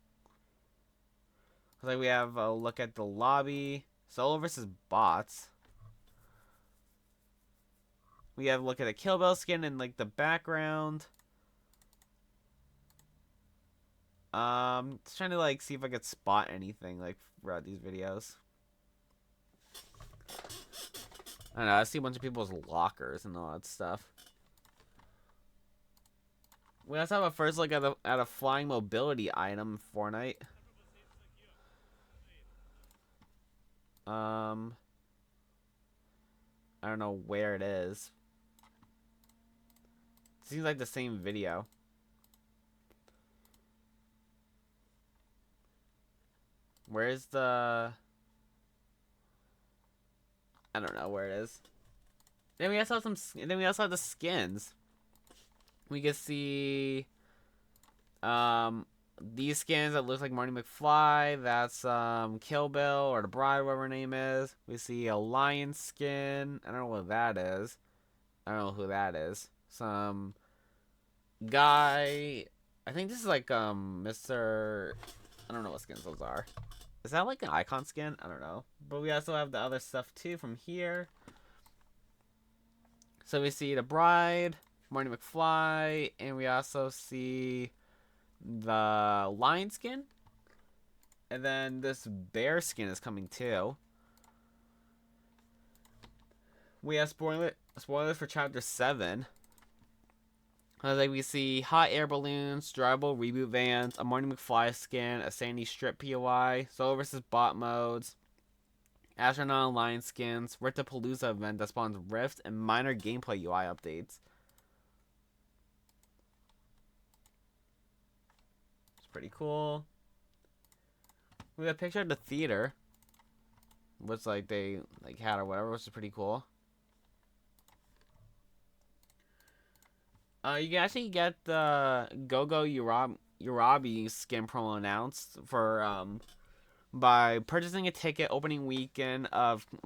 A: Looks like we have a look at the lobby. Solo versus bots. We have a look at a Kill Bill skin in like the background. Just trying to like see if I could spot anything like throughout these videos. I don't know, I see a bunch of people's lockers and all that stuff. We also have a first look at a flying mobility item in Fortnite. I don't know where it is. Seems like the same video. Where's the... I don't know where it is. Then we also have some. Then we also have the skins. We can see these skins that looks like Marty McFly. That's Kill Bill or the Bride, whatever her name is. We see a lion skin. I don't know what that is. I don't know who that is. Some guy. I think this is like Mr. I don't know what skins those are. Is that like an icon skin? I don't know. But we also have the other stuff too from here. So we see the Bride, Marty McFly, and we also see the lion skin. And then this bear skin is coming too. We have spoilers for Chapter 7. Like we see hot air balloons, drivable reboot vans, a Marty McFly skin, a Sandy Strip POI, solo versus bot modes, astronaut and lion skins, Riftapalooza event that spawns Rift, and minor gameplay UI updates. It's pretty cool. We have a picture of the theater, which like they like had or whatever, which is pretty cool. You can actually get the Go-Go Urabi skin promo announced for by purchasing a ticket opening weekend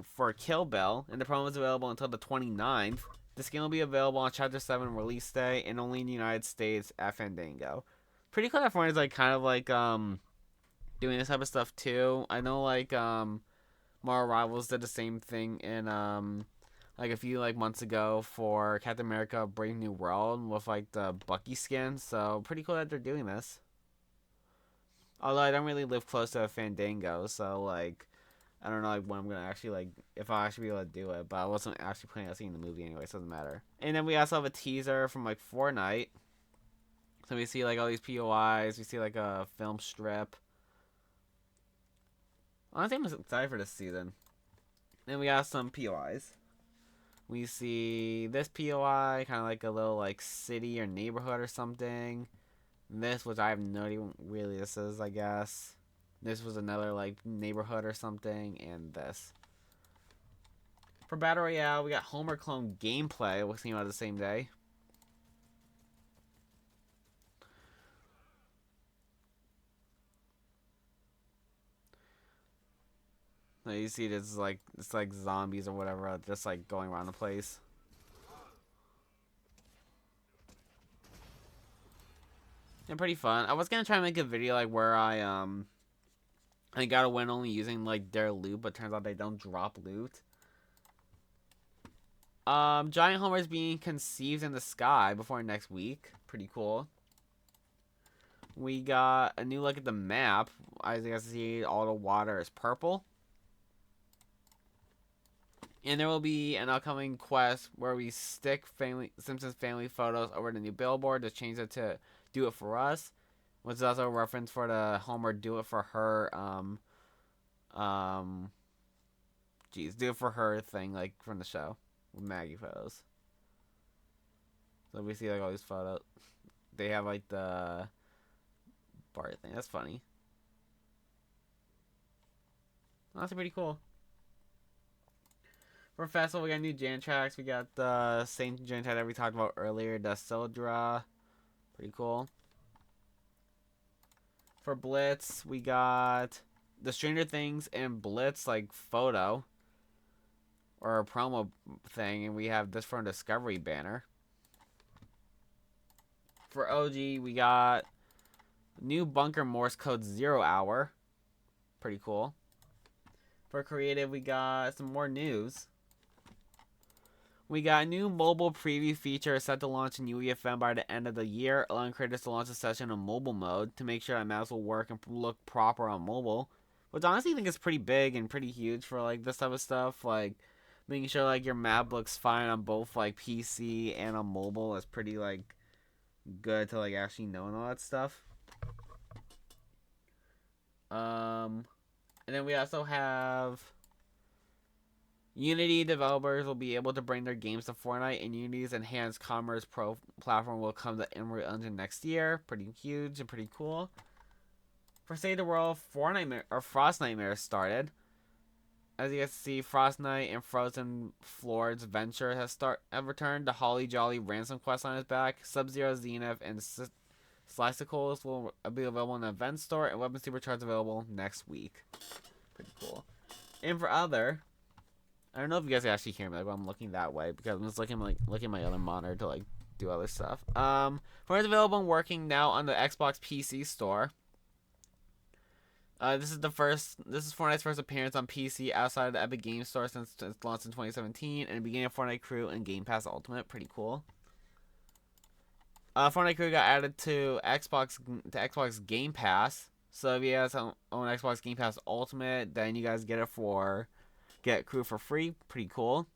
A: for Kill Bill, and the promo is available until the 29th. The skin will be available on Chapter 7 release day and only in the United States at Fandango. Pretty cool that Fortnite is like kind of like doing this type of stuff too. I know like Marvel Rivals did the same thing in like a few like months ago for Captain America Brave New World with like the Bucky skin. So pretty cool that they're doing this. Although I don't really live close to a Fandango, so like I don't know like when I'm gonna actually like if I'll actually be able to do it. But I wasn't actually planning on seeing the movie anyway, so it doesn't matter. And then we also have a teaser from like Fortnite. So we see like all these POIs, we see like a film strip. Honestly, I'm excited for this season. Then we got some POIs. We see this POI, kind of like a little like city or neighborhood or something. This, which I have no idea what really this is, I guess. This was another like neighborhood or something, and this. For Battle Royale, we got Homer Clone gameplay, which came out the same day. So you see this is like it's like zombies or whatever, just like going around the place. And pretty fun. I was gonna try and make a video like where I got a win only using like their loot, but turns out they don't drop loot. Giant Homer is being conceived in the sky before next week. Pretty cool. We got a new look at the map. As you guys see, all the water is purple. And there will be an upcoming quest where we stick Simpsons family photos over the new billboard to change it to Do It For Us, which is also a reference for the Homer Do It For Her, Do It For Her thing, like, from the show, with Maggie photos. So we see, like, all these photos. They have, like, the Bart thing. That's funny. That's pretty cool. For Festival, we got new Jan tracks. We got the same Jan track that we talked about earlier, the Sildra. Pretty cool. For Blitz, we got the Stranger Things and Blitz, like, photo. Or a promo thing. And we have this from Discovery banner. For OG, we got new Bunker Morse Code 0 Hour. Pretty cool. For Creative, we got some more news. We got a new mobile preview feature set to launch in UEFM by the end of the year, allowing creators to launch a session in mobile mode to make sure that maps will work and look proper on mobile. Which I honestly think is pretty big and pretty huge for like this type of stuff. Like making sure like your map looks fine on both like PC and on mobile is pretty like good to like actually know and all that stuff. And then we also have Unity developers will be able to bring their games to Fortnite, and Unity's enhanced Commerce Pro platform will come to Unreal Engine next year. Pretty huge and pretty cool. For Save the World, Frost Nightmare started. As you guys see, Frost Knight and Frozen Fjords Venture have returned. The Holly Jolly Ransom questline is back. Sub-Zero Zenith and Slicicles will be available in the event store, and Weapon Supercharged available next week. Pretty cool. And for other, I don't know if you guys can actually hear me, like, when I'm looking that way because I'm just looking at my other monitor to like do other stuff. Fortnite's available and working now on the Xbox PC store. This is Fortnite's first appearance on PC outside of the Epic Games Store since its launch in 2017, and the beginning of Fortnite Crew and Game Pass Ultimate. Pretty cool. Fortnite Crew got added to Xbox Game Pass. So if you guys own Xbox Game Pass Ultimate, then you guys get Crew for free. Pretty cool.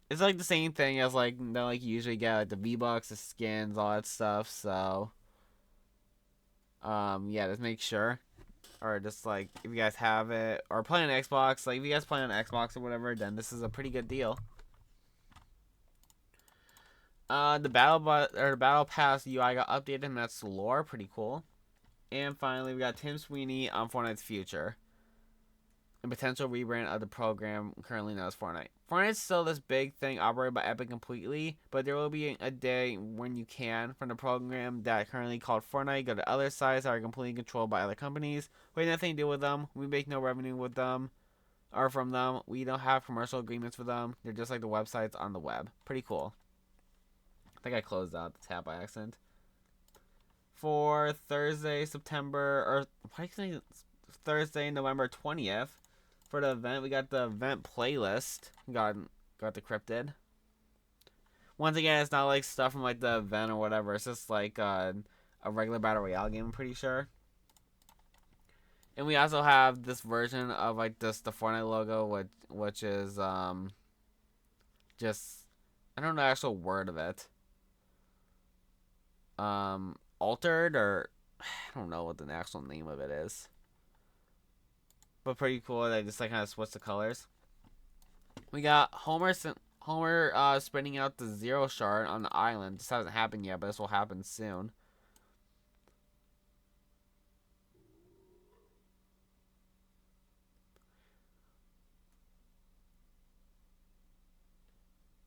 A: It's like the same thing as like you usually get like the V-Bucks, the skins, all that stuff. So yeah, just make sure. Or just like if you guys have it or play on Xbox, like if you guys play on Xbox or whatever, then this is a pretty good deal. The Battle Pass UI got updated and that's lore, pretty cool. And finally, we got Tim Sweeney on Fortnite's future. A potential rebrand of the program currently known as Fortnite. Fortnite's still this big thing operated by Epic completely, but there will be a day when you can, from the program that currently called Fortnite, go to other sites that are completely controlled by other companies. We have nothing to do with them. We make no revenue with them or from them. We don't have commercial agreements with them. They're just like the websites on the web. Pretty cool. I think I closed out the tab by accident. For Thursday, November 20th, for the event, we got the event playlist. Got decrypted. Once again, it's not like stuff from like the event or whatever. It's just like a regular battle royale game, I'm pretty sure. And we also have this version of like the Fortnite logo, which is just I don't know the actual word of it. Altered, or I don't know what the actual name of it is. But pretty cool. They just like kind of switch the colors. We got Homer spinning out the Zero Shard on the island. This hasn't happened yet, but this will happen soon.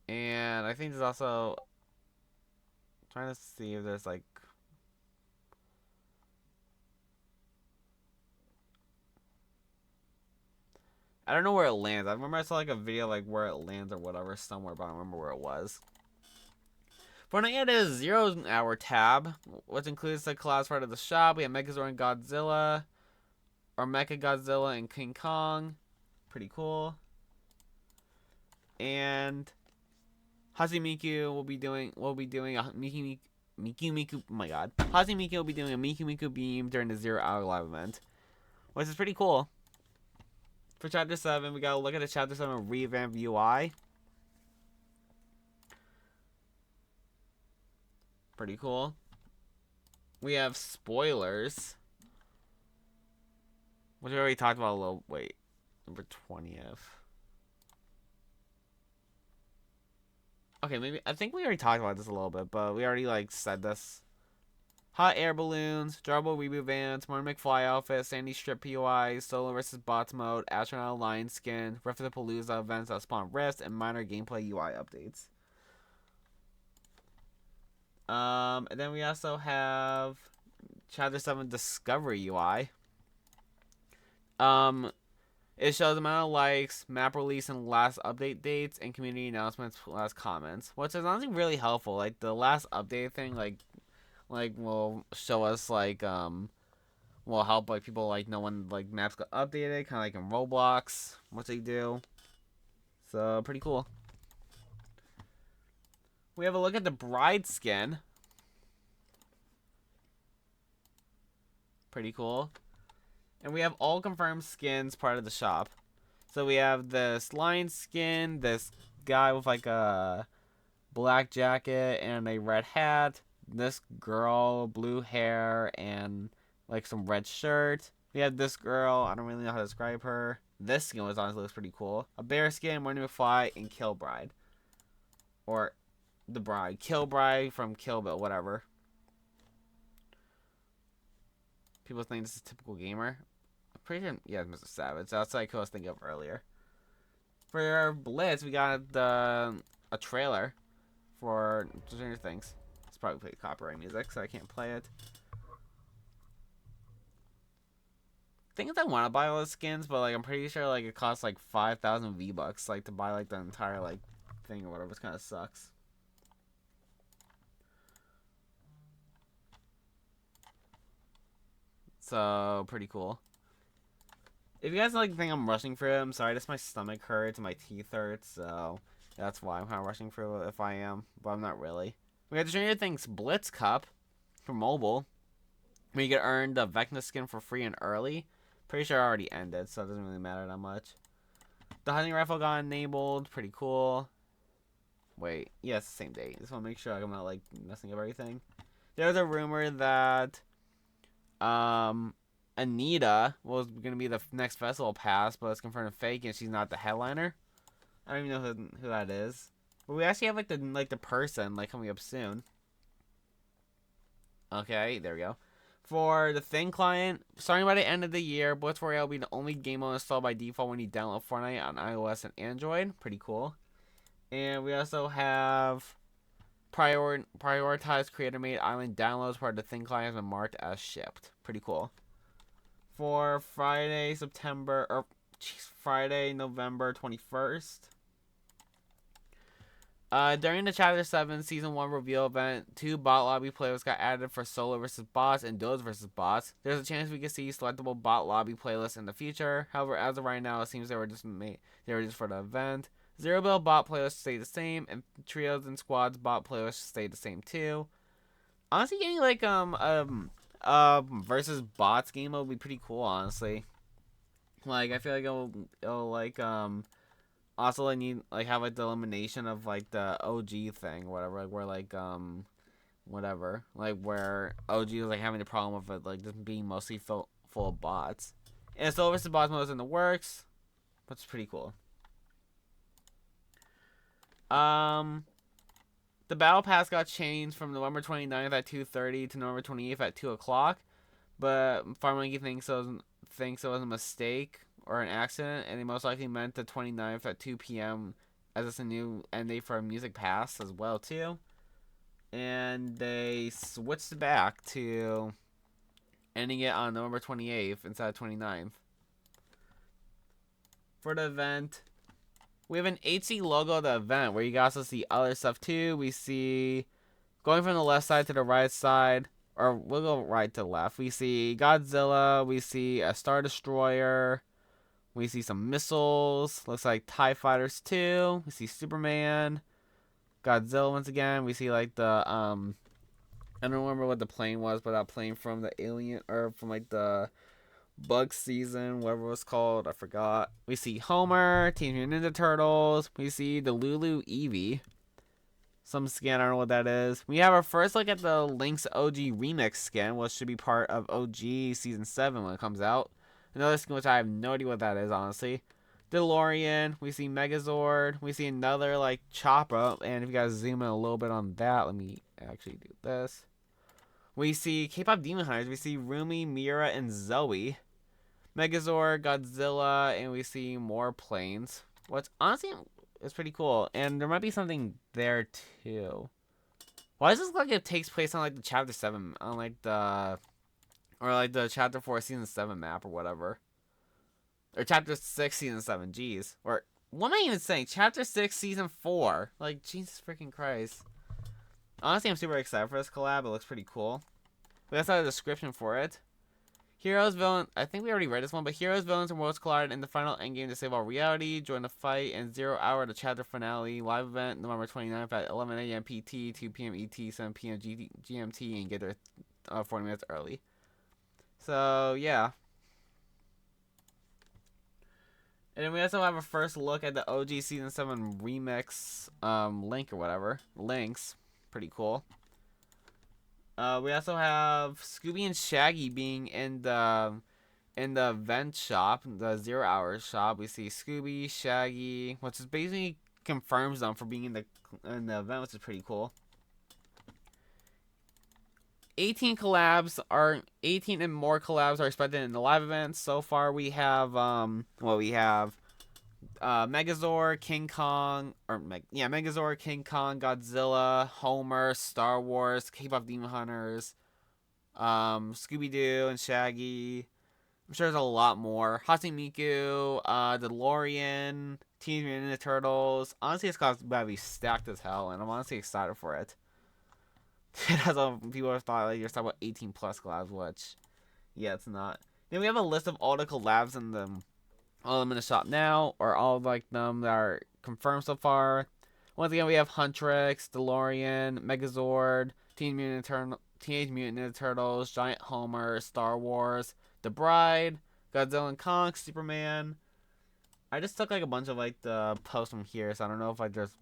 A: And I think there's also trying to see if there's like I don't know where it lands. I remember I saw like a video like where it lands or whatever somewhere, but I don't remember where it was. Fortnite added a 0 hour tab, which includes the collabs part of the shop. We have Megazord and Godzilla, or Mecha Godzilla and King Kong. Pretty cool. And Hazimiku will be doing a Miku. Oh my god. Hazimiku will be doing a Miku beam during the 0 Hour live event, which is pretty cool. For Chapter 7, we gotta look at the Chapter 7 revamp UI. Pretty cool. We have spoilers, which we already talked about a little. Wait, number 20th. Okay, maybe I think we already talked about this a little bit, but we already like said this. Hot air balloons, drawable reboot vans, Martin McFly outfit, Sandy strip POIs, solo versus bots mode, astronaut lion skin, Rift of the Palooza events that spawn rifts, and minor gameplay UI updates. And then we also have Chapter 7 Discovery UI. It shows the amount of likes, map release, and last update dates, and community announcements, last comments, which is honestly really helpful. Like the last update thing, like will show us will help like people like know when like maps got updated, kind of like in Roblox, what they do. So pretty cool. We have a look at the bride skin. Pretty cool. And we have all confirmed skins part of the shop. So we have this lion skin, this guy with like a black jacket and a red hat, this girl, blue hair and like some red shirt. We have this girl, I don't really know how to describe her. This skin was honestly looks pretty cool. A bear skin, Morning McFly, and Kill Bride. Or the bride. Kill Bride from Kill Bill, whatever. People think this is a typical gamer. I'm pretty sure, yeah, Mr. Savage. That's like who I was thinking of earlier. For Blitz, we got a trailer for Stranger Things. It's probably played copyright music, so I can't play it. Thing is, I want to buy all the skins, but like I'm pretty sure like it costs like 5,000 V-Bucks like to buy like the entire like thing or whatever. It kind of sucks. So pretty cool. If you guys like think I'm rushing through it, I'm sorry. Just my stomach hurts and my teeth hurt, so that's why I'm kind of rushing through it if I am, but I'm not really. We got the Stranger Things Blitz Cup for mobile, where you can earn the Vecna skin for free and early. Pretty sure it already ended, so it doesn't really matter that much. The hunting rifle got enabled. Pretty cool. Wait, yeah, it's the same date. Just want to make sure I'm not like messing up everything. There's a rumor that Anita was gonna be the next festival pass, but it's confirmed fake, and she's not the headliner. I don't even know who that is. But we actually have like the person like coming up soon. Okay, there we go. For the Thing client, starting by the end of the year, Blitz Royale will be the only game mode installed by default when you download Fortnite on iOS and Android. Pretty cool. And we also have prioritized creator-made island downloads part of the Thing client has been marked as shipped. Pretty cool. For Friday, November 21st. During the Chapter 7 Season 1 reveal event, 2 bot lobby playlists got added for solo versus bots and duos versus bots. There's a chance we could see selectable bot lobby playlists in the future. However, as of right now, it seems they were just for the event. Zero Bill bot playlists stay the same, and trios and squads bot playlists stay the same too. Honestly, getting like versus bots game mode would be pretty cool. Honestly, like I feel like it'll like also like need like have like the elimination of like the OG thing, whatever. Like where like whatever, like where OG was like having the problem with it like just being mostly full of bots. And so versus bots mode is in the works, which is pretty cool. The battle pass got changed from November 29th at 2:30 to November 28th at 2 o'clock, but FarmMonkey thinks it was a mistake or an accident, and they most likely meant the 29th at 2 p.m. as it's a new end date for a music pass as well too. And they switched back to ending it on November 28th instead of 29th. For the event, we have an HC logo of the event where you guys also see other stuff too. We see, going from the left side to the right side, or we'll go right to left. We see Godzilla, we see a Star Destroyer, we see some missiles, looks like TIE Fighters too, we see Superman, Godzilla once again. We see like the I don't remember what the plane was, but that plane from the Alien or from like the Bug season, whatever it was called, I forgot. We see Homer, Teenage Mutant Ninja Turtles. We see the Lulu Eevee. Some skin, I don't know what that is. We have our first look at the Link's OG remix skin, which should be part of OG Season 7 when it comes out. Another skin which I have no idea what that is, honestly. DeLorean, we see Megazord, we see another like Chopper, and if you guys zoom in a little bit on that, let me actually do this. We see K-pop Demon Hunters, we see Rumi, Mira, and Zoe. Megazord, Godzilla, and we see more planes. What's honestly is pretty cool, and there might be something there too. Why does this look like it takes place on like the Chapter 7, on like the, or like the Chapter 4 Season 7 map or whatever? Or Chapter 6 Season 7, jeez. Or, what am I even saying? Chapter 6 Season 4. Like, Jesus freaking Christ. Honestly, I'm super excited for this collab. It looks pretty cool. We also have a description for it. Heroes, villains, I think we already read this one, but heroes, villains, and worlds collide in the final endgame to save all reality. Join the fight in 0 hour, the chapter finale, live event, November 29th at 11 a.m. PT, 2 p.m. ET, 7 p.m. GMT, and get there 40 minutes early. So, yeah. And then we also have a first look at the OG Season 7 remix link or whatever. Links. Pretty cool. We also have Scooby and Shaggy being in the event shop, the 0 hour shop. We see Scooby, Shaggy, which is basically confirms them for being in the event, which is pretty cool. 18 and more collabs are expected in the live event. So far we have Megazord, King Kong, Megazord, King Kong, Godzilla, Homer, Star Wars, K-pop Demon Hunters, Scooby-Doo and Shaggy. I'm sure there's a lot more. Hatsune-Miku, DeLorean, Teenage Mutant Ninja Turtles. Honestly, it's about to be stacked as hell, and I'm honestly excited for it. People have thought like you're talking about 18 plus collabs, which, yeah, it's not. Then we have a list of all the collabs in the all of them in the shop now, or all of like them that are confirmed so far. Once again, we have Huntrix, DeLorean, Megazord, Teenage Mutant Ninja Turtles, Giant Homer, Star Wars, The Bride, Godzilla and Kong, Superman. I just took like a bunch of like the posts from here, so I don't know if like there's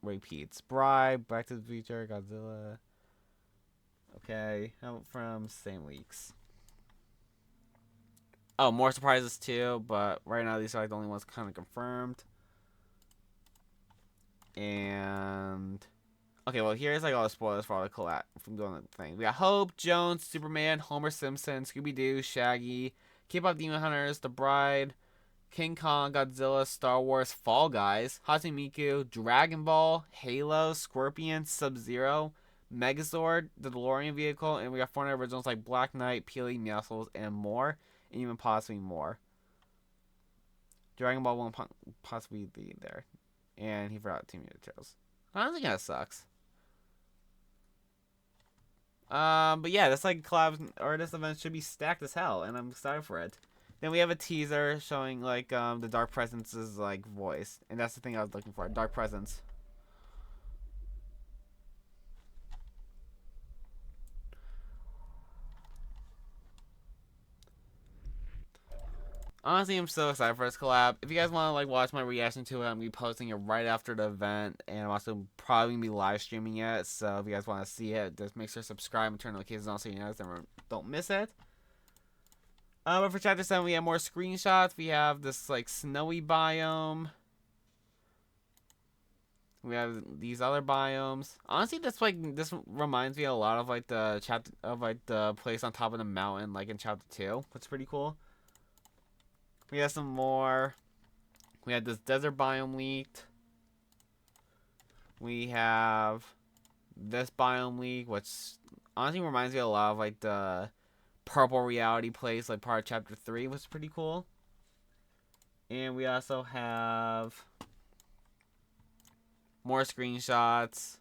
A: repeats. Bride, Back to the Future, Godzilla. Okay, how from same weeks. Oh, more surprises too, but right now these are like the only ones kind of confirmed. And okay, well here's like all the spoilers for all the collab from doing the thing. We got Hope, Jones, Superman, Homer Simpson, Scooby-Doo, Shaggy, K-pop Demon Hunters, The Bride, King Kong, Godzilla, Star Wars, Fall Guys, Hatsune Miku, Dragon Ball, Halo, Scorpion, Sub-Zero, Megazord, the DeLorean vehicle, and we got Fortnite originals like Black Knight, Peely, Meowscles, and more. And even possibly more. Dragon Ball won't possibly be there. And he forgot Team Mutant Turtles. Honestly, kind of sucks. But yeah, this like collabs or this event should be stacked as hell, and I'm excited for it. Then we have a teaser showing like the Dark Presence's like voice, and that's the thing I was looking for. Dark Presence. Honestly, I'm so excited for this collab. If you guys want to like watch my reaction to it, I'm gonna be posting it right after the event, and I'm also probably gonna be live streaming it. So if you guys want to see it, just make sure to subscribe and turn notifications on so you guys don't miss it. But for Chapter 7, we have more screenshots. We have this like snowy biome. We have these other biomes. Honestly, this reminds me a lot of like the chapter of like the place on top of the mountain, like in Chapter 2. That's pretty cool. We have some more. We had this desert biome leaked. We have this biome leak, which honestly reminds me a lot of like the purple reality place, like part of Chapter 3, which is pretty cool. And we also have more screenshots.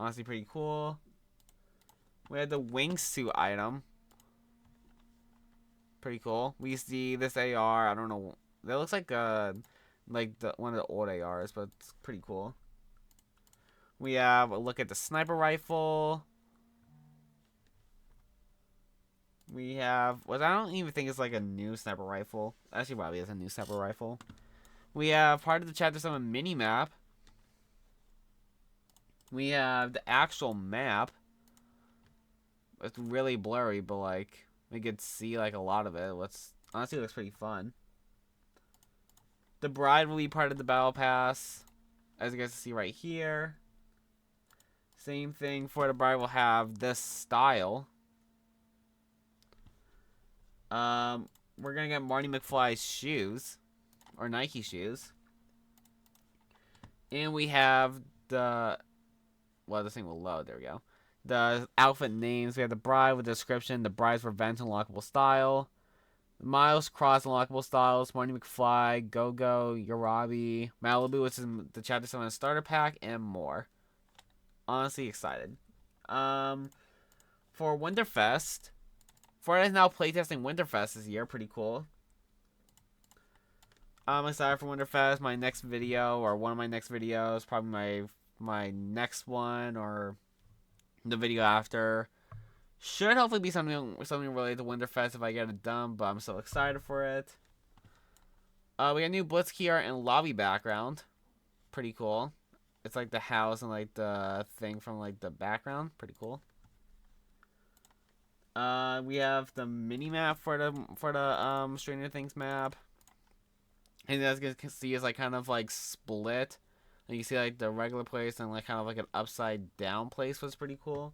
A: Honestly, pretty cool. We had the wingsuit item. Pretty cool. We see this AR. I don't know That looks like one of the old ARs, but it's pretty cool. We have a look at the sniper rifle. We have what I don't even think is like a new sniper rifle. Actually, probably is a new sniper rifle. We have part of the Chapter 7 mini map. We have the actual map. It's really blurry, but like we could see like a lot of it. Honestly, it looks pretty fun. The bride will be part of the battle pass, as you guys can see right here. Same thing for the bride. Will have this style. We're gonna get Marty McFly's shoes, or Nike shoes, and we have the. Well, this thing will load. There we go. The outfit names. We have the bride with the description, the bride's revenge unlockable style, Miles Cross unlockable styles, Marty McFly, Go-Go, Yarabi, Malibu, which is the Chapter 7 starter pack, and more. Honestly excited. For Winterfest, Fortnite is now playtesting Winterfest this year. Pretty cool. I'm excited for Winterfest. My next video, or one of my next videos, probably my next one, or the video after, should hopefully be something related to Winterfest if I get it done, but I'm so excited for it. We got new Blitz keyart and lobby background. Pretty cool. It's like the house and like the thing from like the background. Pretty cool. We have the mini map for the Stranger Things map. And as you can see, it's like kind of like split. And you see like the regular place and like kind of like an upside down place was pretty cool.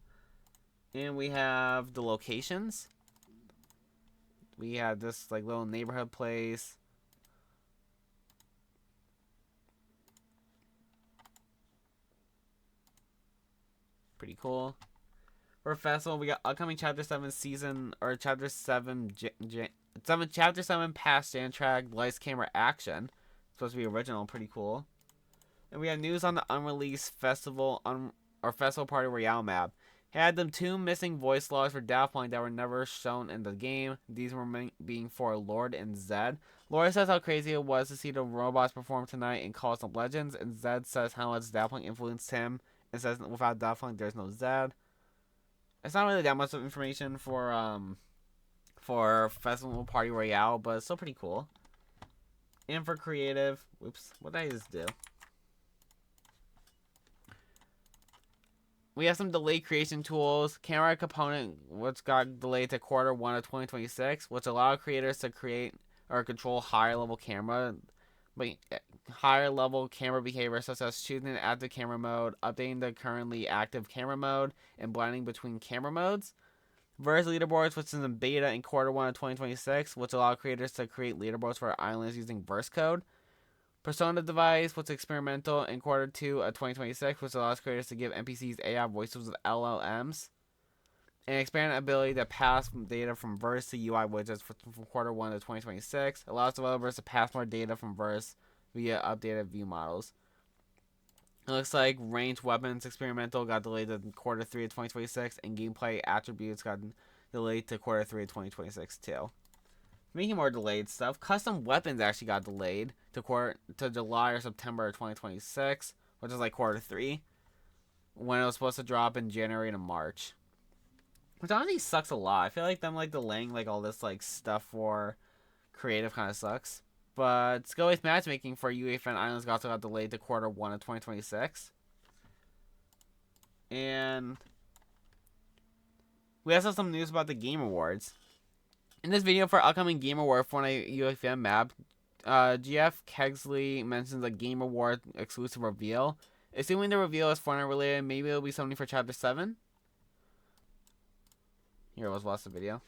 A: And we have the locations. We have this like little neighborhood place. Pretty cool. For festival, we got upcoming Chapter 7 season, or Chapter 7 Chapter 7 past Jan track lights camera action. It's supposed to be original, pretty cool. And we have news on the unreleased festival festival party royale map. Had them 2 missing voice logs for Daft Punk that were never shown in the game. These were being for Lord and Zed. Lord says how crazy it was to see the robots perform tonight in Calls of Legends, and Zed says how much Daft Punk influenced him, and says without Daft Punk there's no Zed. It's not really that much of information for Festival Party Royale, but it's still pretty cool. And for creative, whoops, what did I just do? We have some delayed creation tools. Camera component, which got delayed to Q1 of 2026, which allow creators to create or control higher level camera behavior, such as choosing the active camera mode, updating the currently active camera mode, and blending between camera modes. Verse leaderboards, which is in beta in Q1 of 2026, which allow creators to create leaderboards for islands using verse code. Persona device, which is experimental in Q2 of 2026, which allows creators to give NPCs AI voices with LLMs. And expanded ability to pass data from verse to UI widgets from Q1 of 2026. Allows developers to pass more data from verse via updated view models. It looks like ranged weapons experimental got delayed to Q3 of 2026, and gameplay attributes got delayed to Q3 of 2026 too. Making more delayed stuff. Custom weapons actually got delayed to July or September of 2026, which is like Q3, when it was supposed to drop in January to March. Which honestly sucks a lot. I feel like them like delaying like all this like stuff for creative kind of sucks. But skill-based matchmaking for UEFN Islands also got delayed to Q1 of 2026. And we also have some news about the Game Awards. In this video for upcoming Game Award Fortnite UEFN map, GF Kegsley mentions a Game Award exclusive reveal. Assuming the reveal is Fortnite related, maybe it'll be something for Chapter 7. Here, let's watch the video.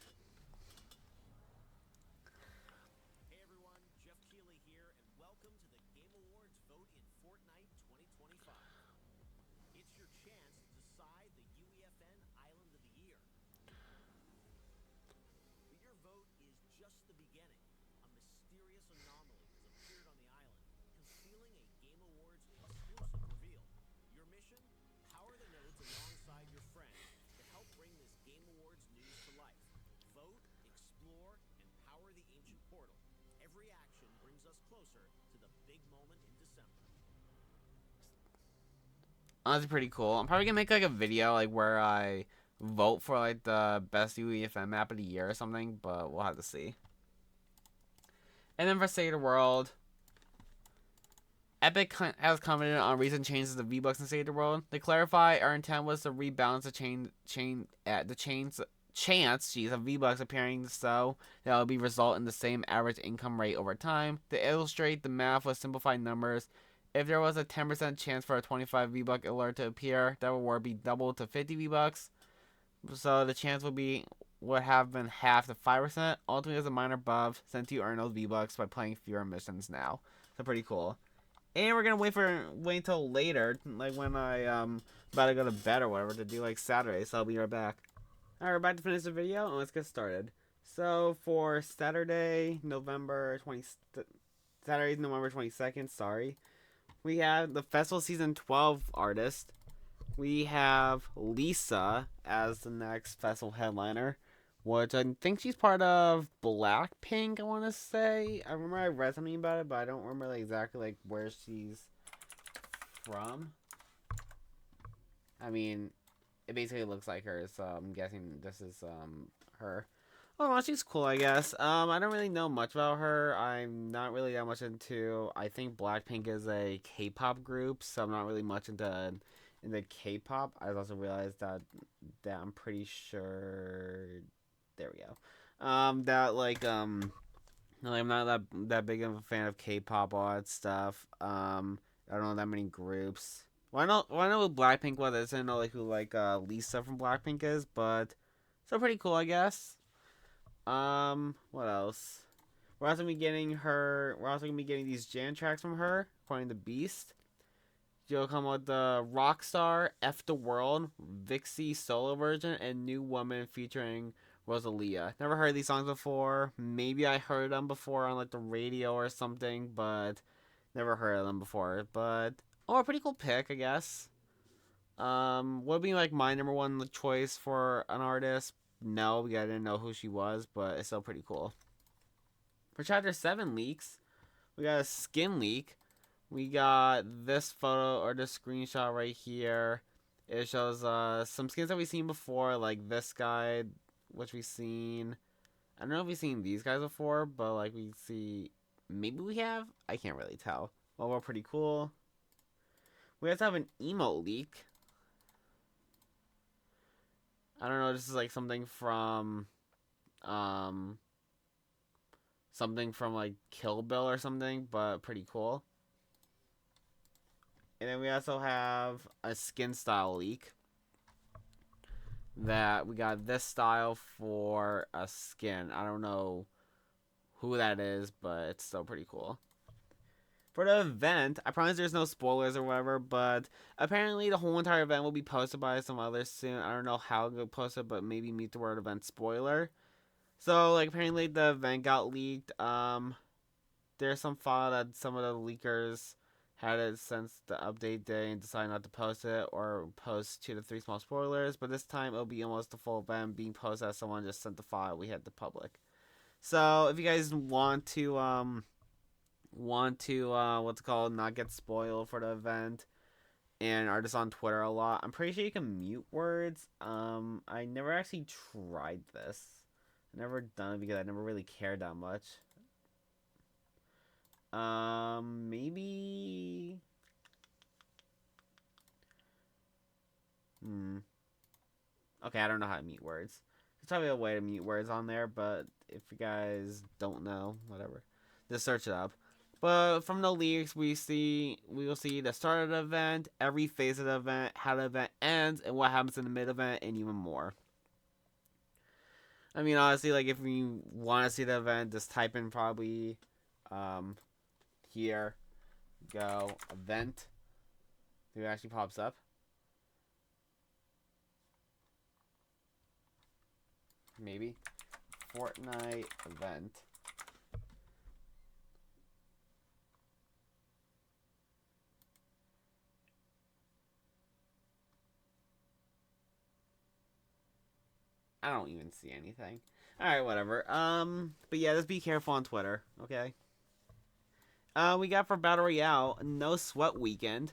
F: Hey everyone, Jeff Keighley here, and welcome to the Game Awards vote in Fortnite 2025. It's your chance to decide the UEFN Island of the Year. But your vote is just the beginning. A mysterious anomaly has appeared on the island, concealing a Game Awards exclusive reveal. Your mission? Power the nodes alongside your friends to help bring this Game Awards news to life.
A: That's pretty cool. I'm probably gonna make like a video like where I vote for like the best UEFN map of the year or something, but we'll have to see. And then for State of the World, Epic has commented on recent changes to V-Bucks in State of the World. To clarify, our intent was to rebalance the chance of V-Bucks appearing so that will be result in the same average income rate over time. To illustrate the math with simplified numbers, if there was a 10% chance for a 25 V-Buck alert to appear, that reward be doubled to 50 V-Bucks. So the chance would have been half to 5%. Ultimately, as a minor buff, since you earn those V-Bucks by playing fewer missions now. So pretty cool. And we're gonna wait until later, like when I about to go to bed or whatever, to do like Saturday. So I'll be right back. Alright, we're about to finish the video and let's get started. So for Saturday, November 22nd, sorry. We have the Festival Season 12 artist. We have Lisa as the next festival headliner, which I think she's part of Blackpink, I want to say. I remember I read something about it, but I don't remember like exactly like where she's from. I mean, it basically looks like her, so I'm guessing this is her. Oh, well, she's cool, I guess. I don't really know much about her. I'm not really that much into. I think Blackpink is a K-pop group, so I'm not really much into K-pop. I also realized that I'm pretty sure. There we go. That like I'm not that big of a fan of K-pop, all that stuff. I don't know that many groups. Well, I know who Blackpink was. I didn't know like who Lisa from Blackpink is, but so pretty cool, I guess. What else? We're also gonna be getting these jam tracks from her, according to Beast. She'll come with the Rockstar, F the World, Vixie solo version, and New Woman featuring Rosalia. Never heard these songs before. Maybe I heard them before on like the radio or something, but never heard of them before. But a pretty cool pick, I guess. Would be like my number one choice for an artist. No, because I didn't know who she was, but it's still pretty cool. For Chapter 7 leaks, we got a skin leak. We got this photo or this screenshot right here. It shows some skins that we've seen before, like this guy, which we've seen. I don't know if we've seen these guys before, but like we see, maybe we have. I can't really tell. Well, we're pretty cool. We also have an emote leak. I don't know. This is like something from like Kill Bill or something, but pretty cool. And then we also have a skin style leak. That we got this style for a skin. I don't know who that is, but it's still pretty cool. For the event, I promise there's no spoilers or whatever, but apparently the whole entire event will be posted by some others soon. I don't know how it'll get posted, but maybe Meet the Word event spoiler. So, like, apparently the event got leaked. There's some file that some of the leakers had it since the update day and decided not to post it or post 2 to 3 small spoilers, but this time it'll be almost the full event being posted as someone just sent the file we had to public. So, if you guys want to not get spoiled for the event and are just on Twitter a lot, I'm pretty sure you can mute words. I never actually tried this. I never done it because I never really cared that much. Maybe. Okay, I don't know how to mute words. There's probably a way to mute words on there, but if you guys don't know, whatever, just search it up. But from the leaks, we will see the start of the event, every phase of the event, how the event ends, and what happens in the mid-event, and even more. I mean, honestly, like, if you want to see the event, just type in probably, here, go, event. It actually pops up. Maybe. Fortnite event. I don't even see anything. Alright, whatever. But yeah, just be careful on Twitter, okay? We got for Battle Royale, No Sweat Weekend.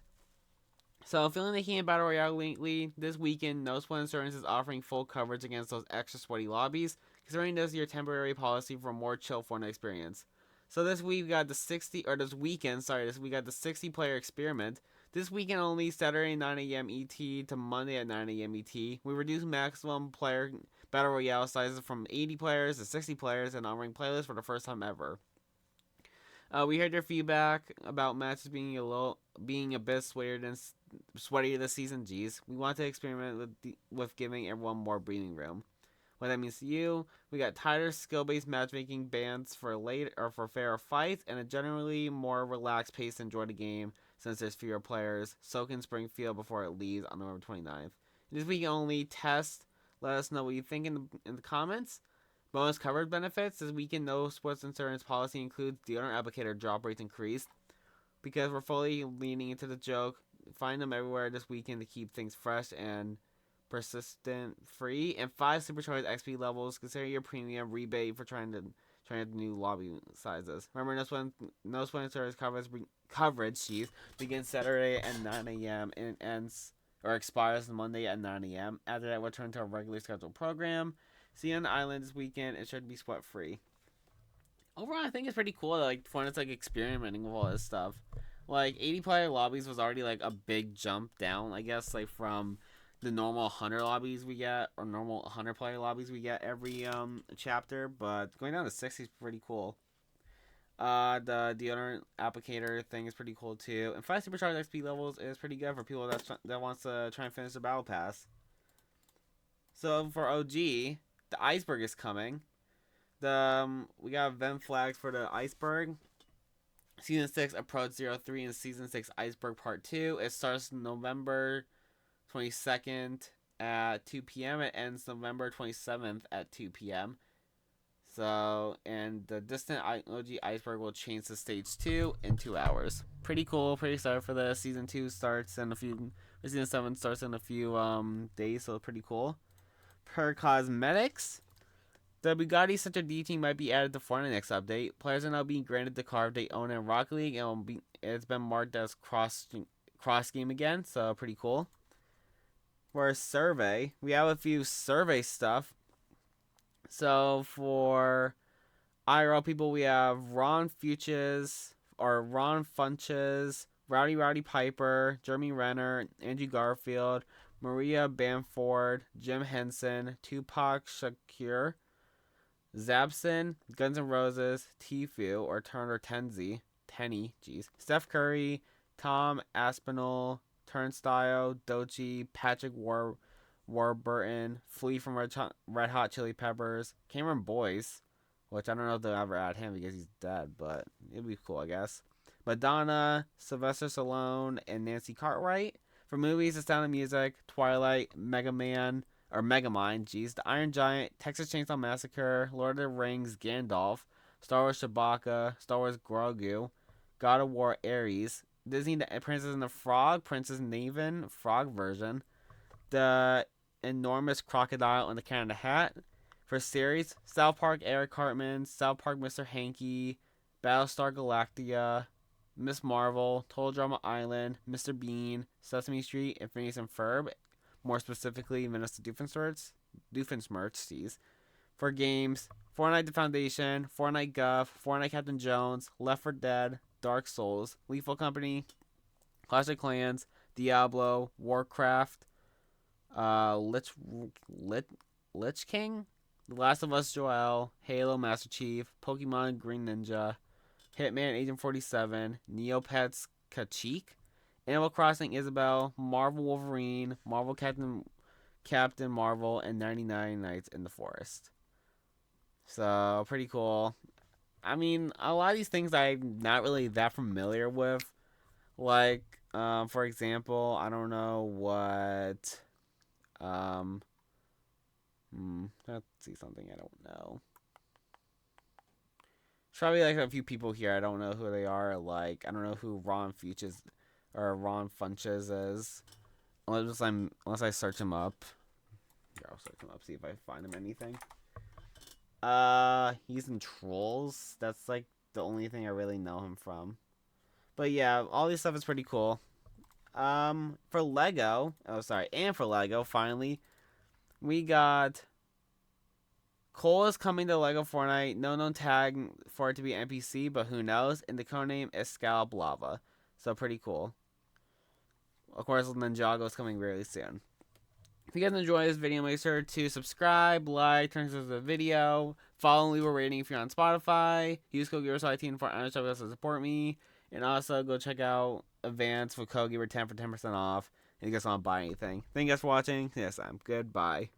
A: So, feeling the heat in Battle Royale lately, this weekend, No Sweat Insurance is offering full coverage against those extra sweaty lobbies, considering this your temporary policy for a more chill Fortnite experience. So this week we got the 60, or this weekend, sorry, this we got the 60 player experiment. This weekend only, Saturday 9 a.m. ET to Monday at 9 a.m. ET. We reduced maximum player Battle Royale sizes from 80 players to 60 players and on-ranked playlists for the first time ever. We heard your feedback about matches being a bit sweatier this season. Geez, we want to experiment with giving everyone more breathing room. What that means to you, we got tighter skill-based matchmaking bands for fairer fights, and a generally more relaxed pace to enjoy the game since there's fewer players. Soak in Springfield before it leaves on November 29th. This week only test. Let us know what you think in the comments. Bonus coverage benefits. This weekend, No Sports Insurance policy includes deodorant applicator drop rates increased. Because we're fully leaning into the joke, find them everywhere this weekend to keep things fresh and persistent free. And 5 supercharged XP levels. Consider your premium rebate for trying new lobby sizes. Remember, No Sweat Insurance coverage begins Saturday at 9 a.m. and ends or expires Monday at 9 a.m. After that, we'll return to our regularly scheduled program. See you on the island this weekend. It should be sweat free. Overall, I think it's pretty cool that Fortnite's experimenting with all this stuff. 80 player lobbies was already a big jump down, I guess, from the normal 100 lobbies we get, or normal 100 player lobbies we get every chapter, but going down to 60 is pretty cool. The deodorant applicator thing is pretty cool too, and 5 supercharged XP levels is pretty good for people that wants to try and finish the battle pass. So for OG, the iceberg is coming. We got event flags for the iceberg. Season 6 Approach 03 and Season 6 Iceberg Part 2. It starts November 22nd at 2 p.m. It ends November 27th at 2 p.m. So, and the distant OG iceberg will change to Stage 2 in 2 hours. Pretty cool. Pretty excited for the Season 2 starts in Season 7 starts in a few days, so pretty cool. Per cosmetics, the Bugatti Center D team might be added to Fortnite next update. Players are now being granted the car if they own in Rocket League, and it's been marked as cross game again, so pretty cool. For a survey, we have a few survey stuff. So for IRL people, we have Ron Funches, Rowdy Piper, Jeremy Renner, Andrew Garfield, Maria Bamford, Jim Henson, Tupac Shakur, Zabson, Guns N' Roses, Tfue, or Turner Tenny, Steph Curry, Tom Aspinall, Turnstile, Dochi, Patrick Warburton, Flea from Red Hot Chili Peppers, Cameron Boyce, which I don't know if they'll ever add him because he's dead, but it'd be cool, I guess. Madonna, Sylvester Stallone, and Nancy Cartwright. For movies, The Sound of Music, Twilight, Megamind, The Iron Giant, Texas Chainsaw Massacre, Lord of the Rings, Gandalf, Star Wars Chewbacca, Star Wars Grogu, God of War Ares, Disney The Princess and the Frog, Princess Naven, Frog version, The Enormous Crocodile and the Cat in the Hat. For series, South Park Eric Cartman, South Park Mr. Hanky, Battlestar Galactica, Miss Marvel, Total Drama Island, Mr. Bean, Sesame Street, and Phineas and Ferb. More specifically, Minister Doofenshmirtz. For games, Fortnite The Foundation, Fortnite Guff, Fortnite Captain Jones, Left 4 Dead, Dark Souls, Lethal Company, Clash of Clans, Diablo, Warcraft, Lich King, The Last of Us Joel, Halo Master Chief, Pokemon Green Ninja, Hitman Agent 47, Neopets Kachik, Animal Crossing Isabelle, Marvel Wolverine, Marvel Captain Marvel, and 99 Nights in the Forest. So, pretty cool. I mean, a lot of these things I'm not really that familiar with. For example, I don't know what... let's see something I don't know. There's probably a few people here I don't know who they are. I don't know who Ron Funches is. Unless I search him up. Here, I'll search him up, see if I find him anything. He's in Trolls. That's the only thing I really know him from. But yeah, all this stuff is pretty cool. For Lego, and for Lego, finally, we got Cole is coming to Lego Fortnite. No known tag for it to be NPC, but who knows? And the codename is Scalp Lava. So pretty cool. Of course, Ninjago is coming really soon. If you guys enjoyed this video, make sure to subscribe, like, turn to the video, follow and leave a rating if you're on Spotify. Use code Gaberboy18 for to support me. And also go check out Advance with code Gaber10 for 10% off. If you guys want to buy anything. Thank you guys for watching. Yes, I'm goodbye.